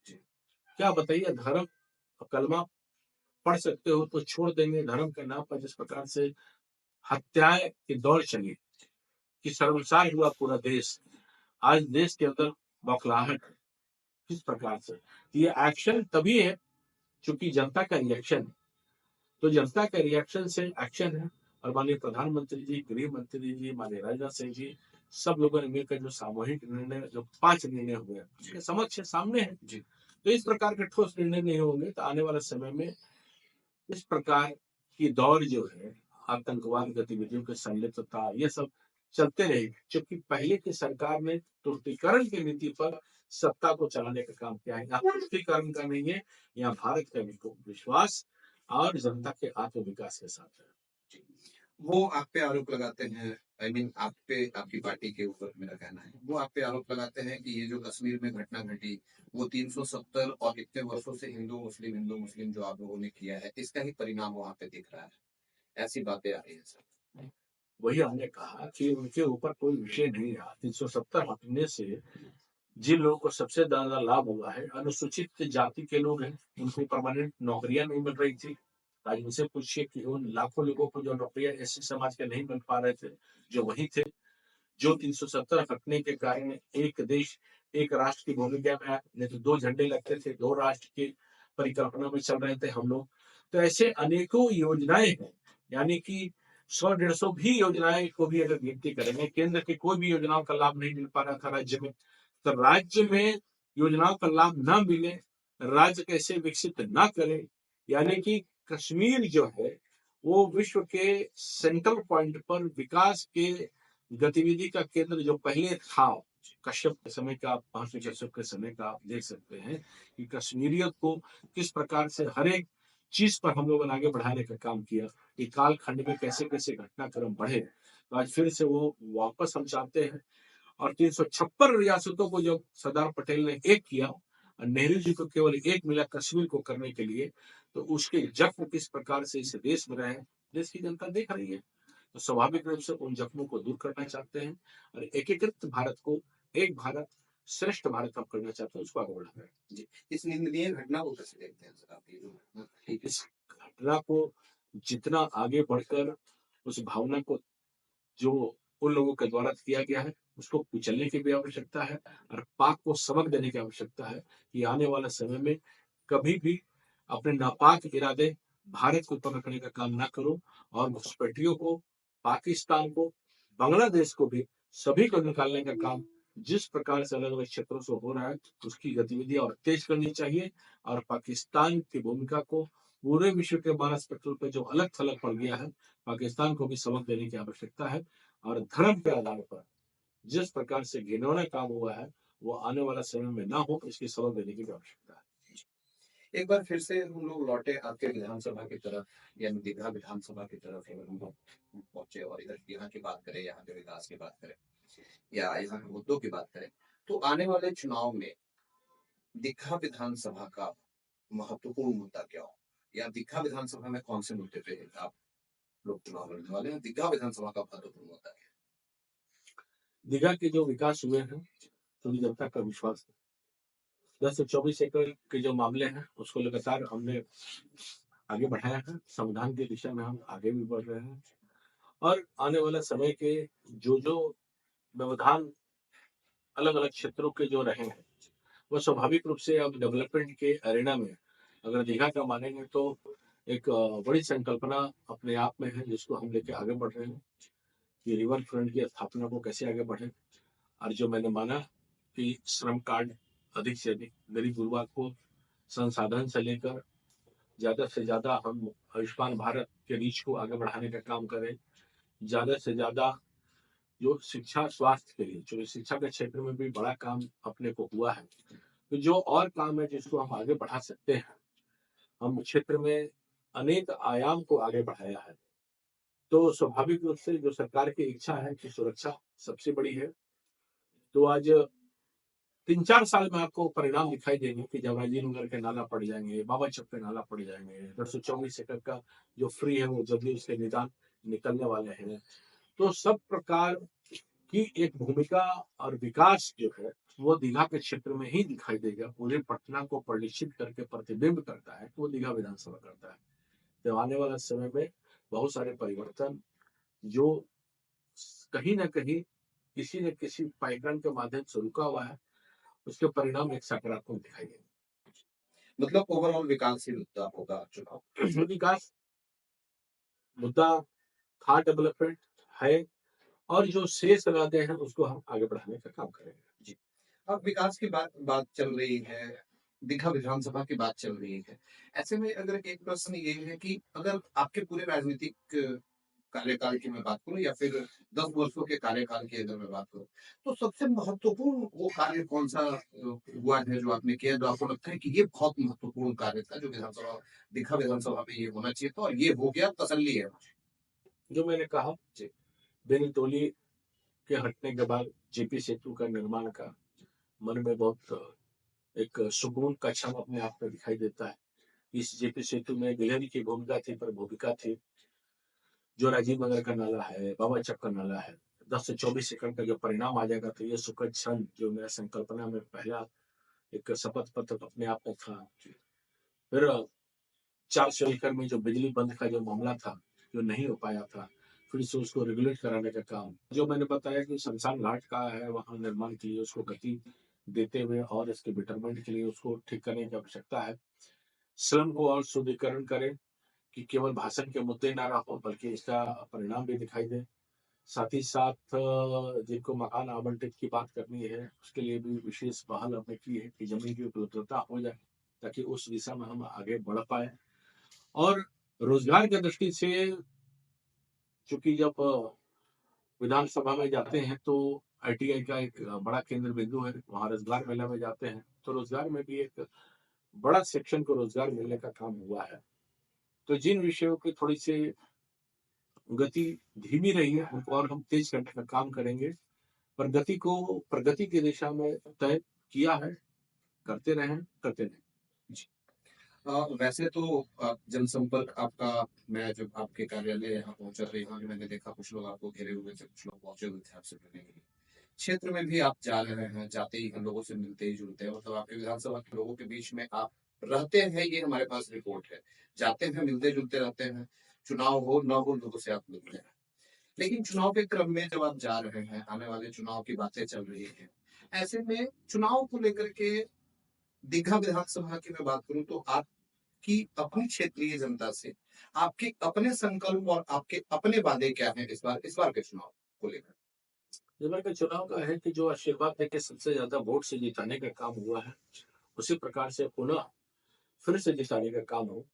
क्या बताइए, धर्म और कलमा पढ़ सकते हो तो छोड़ देंगे, धर्म के नाम पर जिस प्रकार से हत्याएं की दौड़ चली कि शर्मसार हुआ पूरा देश। आज देश के अंदर बौखलाहट है। किस प्रकार से ये एक्शन तभी है क्योंकि जनता का रिएक्शन है। तो जनता के रिएक्शन से एक्शन है। और माननीय प्रधानमंत्री जी, गृह मंत्री जी, माननीय राजनाथ सिंह जी, सब लोगों ने मिलकर जो सामूहिक निर्णय, जो 5 निर्णय हुए उसके समक्ष सामने है जी। तो इस प्रकार के ठोस निर्णय नहीं होंगे तो आने वाले समय में इस प्रकार की दौर जो है, आतंकवाद गतिविधियों की संलिप्तता, ये सब चलते रहेगी। क्योंकि पहले की सरकार ने तुष्टीकरण की नीति पर सत्ता को चलाने का काम किया है। यहाँ तुष्टीकरण का नहीं है, यहाँ भारत का विश्वास और जनता के आत्मविकास के साथ है। वो आप पे आरोप लगाते हैं, आई मीन आप पे, आपकी पार्टी के ऊपर मेरा कहना है, वो आप पे आरोप लगाते हैं कि ये जो कश्मीर में घटना घटी वो 370 और इतने वर्षों से हिंदू मुस्लिम जो आप लोगों ने किया है इसका ही परिणाम वहां पे दिख रहा है, ऐसी बातें आ रही है सर। वही हमने कहा कि उनके ऊपर कोई विषय नहीं रहा। 370 हटने से जिन लोगों को सबसे ज्यादा लाभ हुआ है, अनुसूचित जाति के लोग हैं, उनको परमानेंट नौकरियां नहीं मिल रही थी। आज उनसे पूछिए कि उन लाखों लोगों को जो नौकरियां ऐसे समाज के नहीं मिल पा रहे थे, जो वही थे, जो 370 हटने के कारण एक देश एक राष्ट्र की भूमिका में आए, नहीं तो दो झंडे लगते थे, दो राष्ट्र की परिकल्पना में चल रहे थे हम लोग। तो ऐसे अनेकों योजनाएं हैं, यानी कि 100-150 भी योजनाएं को भी अगर गिनती करेंगे, केंद्र की कोई भी योजनाओं का लाभ नहीं मिल पा रहा था राज्य में। तो राज्य में योजनाओं का लाभ ना मिले, राज्य कैसे विकसित ना करे, यानी कि कश्मीर जो है वो विश्व के सेंट्रल पॉइंट पर विकास के गतिविधि का केंद्र जो पहले था, कश्यप के समय का, महर्षि कश्यप के समय का आप देख सकते हैं कि कश्मीरियत को किस प्रकार से हर एक चीज पर हम लोगों ने आगे बढ़ाने का काम किया, कि कालखंड में कैसे कैसे घटनाक्रम बढ़े। तो आज फिर से वो वापस हम चाहते हैं। और 356 रियासतों को जब सरदार पटेल ने एक किया और नेहरू जी को केवल एक मिला कश्मीर को करने के लिए, तो उसके जख्म किस प्रकार से इस देश में रहे, देश की जनता देख रही है। तो स्वाभाविक रूप से उन जख्मों को दूर करना चाहते हैं और एकीकृत भारत को, एक भारत श्रेष्ठ भारत हम करना चाहते हैं, उसको आगे बढ़ाना है। जी, इस निंदनीय घटना को कैसे देखते हैं सर आप, ये जो घटना घटी? इस घटना को जितना आगे बढ़कर उस भावना को जो उन लोगों के द्वारा किया गया है उसको कुचलने की भी आवश्यकता है, और पाक को सबक देने की आवश्यकता है कि आने वाले समय में कभी भी अपने नापाक इरादे भारत को ऊपर रखने का काम ना करो, और घुसपैठियों को, पाकिस्तान को, बांग्लादेश को भी, सभी को निकालने का काम जिस प्रकार से अलग अलग क्षेत्रों से हो रहा है उसकी गतिविधियां और तेज करनी चाहिए। और पाकिस्तान की भूमिका को पूरे विश्व के मानस पटल पर जो अलग थलग पड़ गया है, पाकिस्तान को भी सबक देने की आवश्यकता है। और धर्म के आधार पर जिस प्रकार से घिनौना काम हुआ है वो आने वाला समय में ना हो, इसकी सबक देने की भी आवश्यकता है। एक बार फिर से हम लोग लौटे आपके विधानसभा की तरफ, यानी दीघा विधानसभा की तरफ अगर हम लोग पहुंचे और इधर यहाँ की बात करें, यहाँ के विकास की बात करें या यहाँ के मुद्दों की बात करें, तो आने वाले चुनाव में दीघा विधानसभा का महत्वपूर्ण मुद्दा क्या हो, या दीघा विधानसभा में कौन से मुद्दे पे आप लोग चुनाव लड़ने वाले हैं? दीघा विधानसभा का महत्वपूर्ण मुद्दा क्या दीघा के जो विकास हुए हैं, पूरी जनता का विश्वास है। 10 से 24 एकड़ के जो मामले हैं उसको लगातार हमने आगे बढ़ाया है, संविधान की दिशा में हम आगे भी बढ़ रहे हैं। और आने वाला समय के जो जो व्यवधान अलग अलग क्षेत्रों के जो रहे हैं, वो स्वाभाविक रूप से अब डेवलपमेंट के अरेना में अगर दीघा का मानेंगे तो एक बड़ी संकल्पना अपने आप में है, जिसको हम लेके आगे बढ़ रहे हैं कि रिवर फ्रंट की स्थापना को कैसे आगे बढ़े। और जो मैंने माना कि श्रम कार्ड अधिक से अधिक गरीब गुरबा को संसाधन से लेकर ज्यादा से ज्यादा हम आयुष्मान भारत के रीच को आगे बढ़ाने का काम करें। ज्यादा से ज्यादा जो शिक्षा स्वास्थ्य के लिए, जो शिक्षा के क्षेत्र में भी बड़ा काम अपने को हुआ है, तो जो और काम है जिसको हम आगे बढ़ा सकते हैं, हम क्षेत्र में अनेक आयाम को आगे बढ़ाया है। तो स्वाभाविक रूप से जो सरकार की इच्छा है कि सुरक्षा सबसे बड़ी है, तो आज 3-4 साल में आपको परिणाम दिखाई देंगे कि जब राजीव नगर के नाला पड़ जाएंगे, बाबा चौक के नाला पड़ जाएंगे, 224 एकड़ का जो फ्री है वो जल्दी उसके निदान निकलने वाले हैं। तो सब प्रकार की एक भूमिका और विकास जो है वो दीघा के क्षेत्र में ही दिखाई देगा। पूरे पटना को परिलक्षित करके प्रतिबिंब करता है, वो दीघा विधानसभा करता है। तो आने वाला समय में बहुत सारे परिवर्तन जो कहीं ना कहीं किसी न किसी पाइपलाइन के माध्यम से रुका हुआ है, उसके परिणाम एक सकारात्मक दिखाई देंगे। मतलब ओवरऑल विकास ही मुद्दा होगा चुनाव? विकास मुद्दा था, डेवलपमेंट है, और जो शेष इरादे हैं उसको हम आगे बढ़ाने का काम करेंगे। जी, अब विकास की बात बात चल रही है, दीघा विधानसभा की बात चल रही है, ऐसे में अगर एक प्रश्न ये है कि अगर आपके पूरे राजनीतिक कार्यकाल की मैं बात करूं या फिर 10 वर्षों के कार्यकाल की अगर मैं बात करूं, तो सबसे महत्वपूर्ण वो कार्य कौन सा हुआ है जो आपने किया, जो आपको लगता है कि ये बहुत महत्वपूर्ण कार्य था जो विधानसभा, दीघा विधानसभा में ये होना चाहिए था और ये हो गया, तसल्ली है? जो मैंने कहा, जी। बेनीतोली के हटने के बाद जेपी सेतु का निर्माण का मन में बहुत एक सुकून का क्षण अपने आप में दिखाई देता है। इस जेपी सेतु में गिलहरी की भूमिका थी, पर भूमिका थी जो राजीव नगर का नाला है, बाबा चक का नाला है, 10 से 24 एकड़ का जो परिणाम आ जाएगा, तो ये सुखद क्षण जो मेरा संकल्पना में पहला एक शपथ पत्र अपने आप में था। फिर 400 एकड़ में जो बिजली बंद का जो मामला था, जो नहीं हो पाया था, फिर से उसको रेगुलेट कराने का काम, जो मैंने बताया कि शमशान घाट का है, वहाँ निर्माण के लिए उसको गति देते हुए और इसके बेटरमेंट के लिए उसको ठीक करने की आवश्यकता है। श्रम को और सुदृढ़ीकरण करें कि केवल भाषण के मुद्दे ना रहो, बल्कि इसका परिणाम भी दिखाई दे। साथ ही साथ जिनको मकान आवंटित की बात करनी है, उसके लिए भी विशेष पहल हमने की है कि जमीन की उपलब्धता हो जाए, ताकि उस दिशा में हम आगे बढ़ पाए। और रोजगार की दृष्टि से, चूंकि जब विधानसभा में जाते हैं तो आईटीआई का एक बड़ा केंद्र बिंदु है, वहाँ रोजगार मेला में जाते हैं, तो रोजगार में भी एक बड़ा सेक्शन को रोजगार मिलने का काम हुआ है। तो जिन विषयों की थोड़ी सी गति धीमी रही है, उनको और हम तेज करने का काम करेंगे। पर गति को प्रगति की दिशा में तय किया है, करते रहें, करते रहें। जी। वैसे तो जनसंपर्क आपका, मैं जब आपके कार्यालय यहाँ पहुंचा तो यहाँ भी मैंने देखा कुछ लोग आपको घेरे हुए थे, कुछ लोग पहुंचे हुए थे आपसे मिलने के लिए। क्षेत्र में भी आप जा रहे हैं, जाते ही हम लोगों से मिलते ही जुलते हैं, मतलब आपके विधानसभा के लोगों के बीच में आप रहते हैं, ये हमारे पास रिपोर्ट है। जाते हैं, मिलते जुलते रहते हैं, चुनाव हो न हो लोगों से आप मिलते हैं। लेकिन चुनाव के क्रम में जब आप जा रहे हैं, आने वाले चुनाव की बातें चल रही है, ऐसे में चुनाव को लेकर के दीघा विधानसभा की मैं बात करूं तो आपकी अपनी क्षेत्रीय जनता से आपके अपने संकल्प और आपके अपने वादे क्या हैं इस बार के चुनाव को लेकर? इस बार के चुनाव का है कि जो आशीर्वाद देके सबसे ज्यादा वोट से जिताने का काम हुआ है, उसी प्रकार से पुनः फिर से जिताने का काम हो,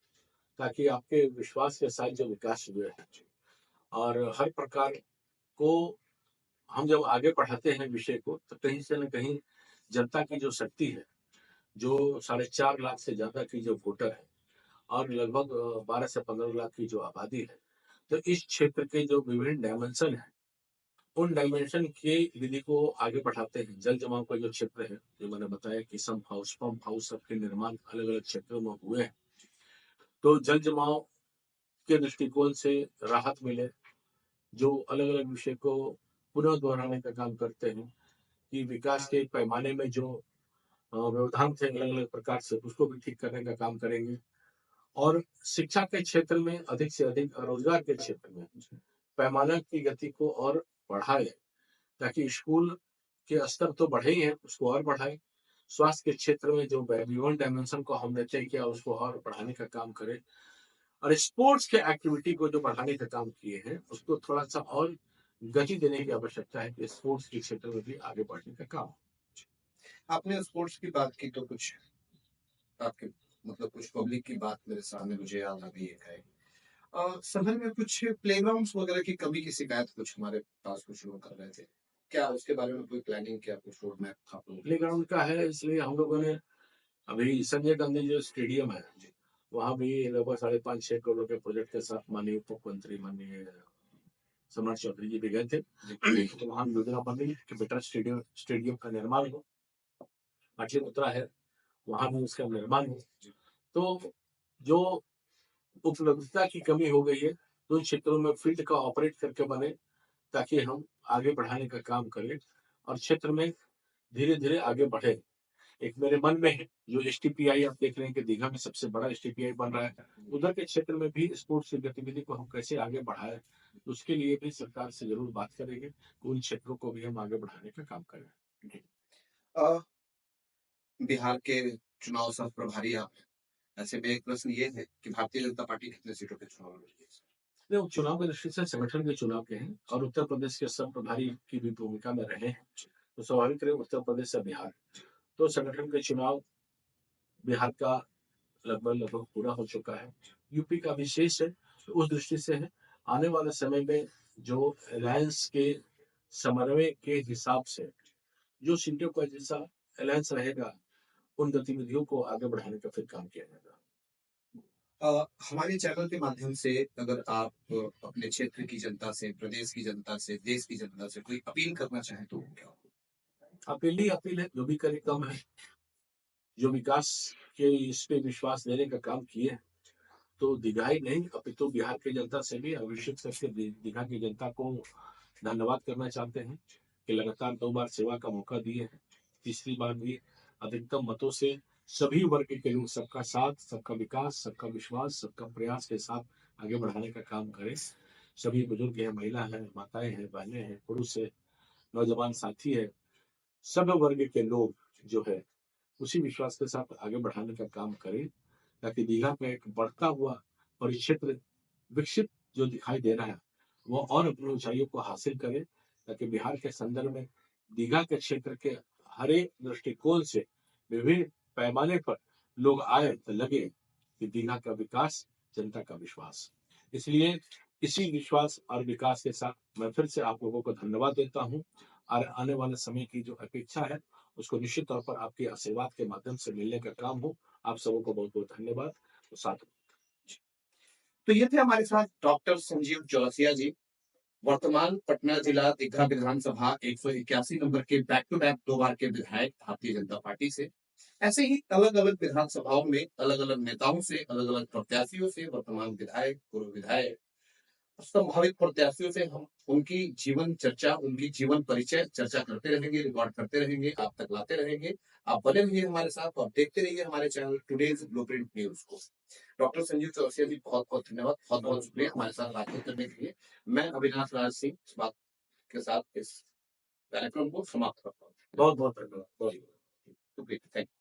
ताकि आपके विश्वास के साथ जो विकास हुए हैं और हर प्रकार को हम जब आगे बढ़ाते हैं विषय को, तो कहीं से न कहीं जनता की जो शक्ति है, जो 4.5 लाख से ज्यादा की जो वोटर है और लगभग 12 से 15 लाख की जो आबादी है, तो इस क्षेत्र के जो विभिन्न डायमेंशन है, उन डायमेंशन के विधि को आगे बढ़ाते हैं। जल जमाव का जो क्षेत्र है, जो मैंने बताया कि सम हाउस, पंप हाउस सबके निर्माण अलग अलग क्षेत्रों में हुए हैं, तो जल जमाव के दृष्टिकोण से राहत मिले, जो अलग अलग विषय को पुनः दोहराने का काम करते हैं कि विकास के पैमाने में जो व्यवधान थे अलग अलग प्रकार से, उसको भी ठीक करने का काम करेंगे। और शिक्षा के क्षेत्र में अधिक से अधिक, रोजगार के क्षेत्र में पैमाना की गति को और बढ़ाए, ताकि स्कूल के स्तर तो बढ़े ही हैं, उसको और बढ़ाए। स्वास्थ्य के क्षेत्र में जो ह्यूमन डायमेंशन को हमने तय किया, उसको और बढ़ाने का काम करें। और स्पोर्ट्स के एक्टिविटी को जो बढ़ाने का काम किए हैं, उसको थोड़ा सा और गति देने की आवश्यकता है कि स्पोर्ट्स के क्षेत्र में भी आगे बढ़ने का काम। आपने स्पोर्ट्स की बात की तो कुछ आपके मतलब कुछ पब्लिक की बात मेरे सामने मुझे याद आ गई है। शहर में कुछ प्लेग्राउंड्स वगैरह की कमी की शिकायत कुछ हमारे पास कुछ लोग कर रहे थे, क्या उसके बारे में कोई प्लानिंग, क्या कुछ रोड मैप था आप लोगों प्ले के पास? ग्राउंड का है, इसलिए हम लोगों ने अभी संजय गांधी जो स्टेडियम है, वहाँ भी लगभग 5.5-6 करोड़ के प्रोजेक्ट के साथ माननीय उप मंत्री माननीय सम्राट चौधरी जी भी गए थे। तो वहाँ योजना बन रही है कि बेटा स्टेडियम स्टेडियम का निर्माण हो। पाटलिपुत्रा है, वहाँ भी उसका निर्माण हो। तो जो उपलब्धता की कमी हो गई है, तो उन क्षेत्रों में फील्ड का ऑपरेट करके बने, ताकि हम आगे बढ़ाने का काम करें और क्षेत्र में धीरे धीरे आगे बढ़े। एक मेरे मन में है, जो एसटीपीआई आप देख रहे हैं कि दीघा में सबसे बड़ा एसटीपीआई बन रहा है, उधर के क्षेत्र में भी स्पोर्ट्स की गतिविधि को हम कैसे आगे बढ़ाएं, उसके लिए भी सरकार से जरूर बात करेंगे कि उन क्षेत्रों को भी हम आगे बढ़ाने का काम करें। अ, बिहार के चुनाव सह प्रभारी आप हैं। ऐसे में एक प्रश्न ये है कि भारतीय जनता पार्टी कितने सीटों के चुनाव लड़ रही है? नहीं, चुनाव की दृष्टि से संगठन के चुनाव के हैं और उत्तर प्रदेश के सब प्रभारी की भी भूमिका में रहे हैं, तो स्वाभाविक रहे उत्तर प्रदेश से बिहार, तो संगठन के चुनाव बिहार का लगभग लगभग पूरा हो चुका है। यूपी का विशेष है, तो उस दृष्टि से है। आने वाले समय में जो अलायंस के समन्वय के हिसाब से जो सीटों का जैसा अलायंस रहेगा, उन गतिविधियों को आगे बढ़ाने का फिर काम किया जाएगा। हमारे चैनल के माध्यम से अगर आप अपने क्षेत्र की जनता से, प्रदेश की जनता से, देश की जनता से कोई अपील करना चाहें तो वो क्या हो? अपील ही अपील है, जो भी करे कम है। जो विकास के इस पे विश्वास देने का काम किए, तो दीघा ही नहीं अपितु बिहार की जनता से भी, और विशेष करके दीघा की जनता को धन्यवाद करना चाहते हैं कि लगातार 2 बार सेवा का मौका दिए हैं। तीसरी बार भी अधिकतम मतों से सभी वर्ग के लोग सबका साथ, सबका विकास, सबका विश्वास, सबका प्रयास के साथ आगे बढ़ाने का काम करें। सभी बुजुर्ग हैं, महिला हैं, माताएं हैं, बहनें हैं, पुरुष है, नौजवान साथी है, सब वर्ग के लोग जो है उसी विश्वास के साथ आगे बढ़ाने का काम करें, ताकि दीघा में एक बढ़ता हुआ परिक्षेत्र विकसित जो दिखाई दे रहा है वो और अपनी ऊंचाइयों को हासिल करे, ताकि बिहार के संदर्भ में दीघा के क्षेत्र के हर एक दृष्टिकोण से विभिन्न पैमाने पर लोग आए तो लगे कि दीघा का विकास, जनता का विश्वास। इसलिए इसी विश्वास और विकास के साथ मैं फिर से आप लोगों को धन्यवाद देता हूँ, और आने वाले समय की जो अपेक्षा है उसको निश्चित तौर पर आपके आशीर्वाद के माध्यम से मिलने का काम हो। आप सबों को बहुत बहुत धन्यवाद। तो साथ तो ये थे हमारे साथ डॉक्टर संजीव चौरसिया जी, वर्तमान पटना जिला दीघा विधानसभा 181 नंबर के बैक टू बैक 2 बार के विधायक भारतीय जनता पार्टी से। ऐसे ही अलग अलग विधानसभाओं में अलग अलग नेताओं से, अलग अलग प्रत्याशियों से, वर्तमान विधायक, पूर्व विधायक, संभावित प्रत्याशियों से हम उनकी जीवन चर्चा, उनकी जीवन परिचय चर्चा करते रहेंगे, रिकॉर्ड करते रहेंगे, आप तक लाते रहेंगे। आप बने रहिए हमारे साथ और देखते रहिए हमारे चैनल टुडेज ब्लूप्रिंट न्यूज को। डॉक्टर संजीव चौरसिया जी, बहुत बहुत धन्यवाद, बहुत बहुत शुक्रिया हमारे साथ बातचीत करने के लिए। मैं अविनाश राज सिंह इस बात के साथ इस कार्यक्रम को समाप्त करता हूँ। बहुत बहुत धन्यवाद। शुक्रिया, थैंक यू।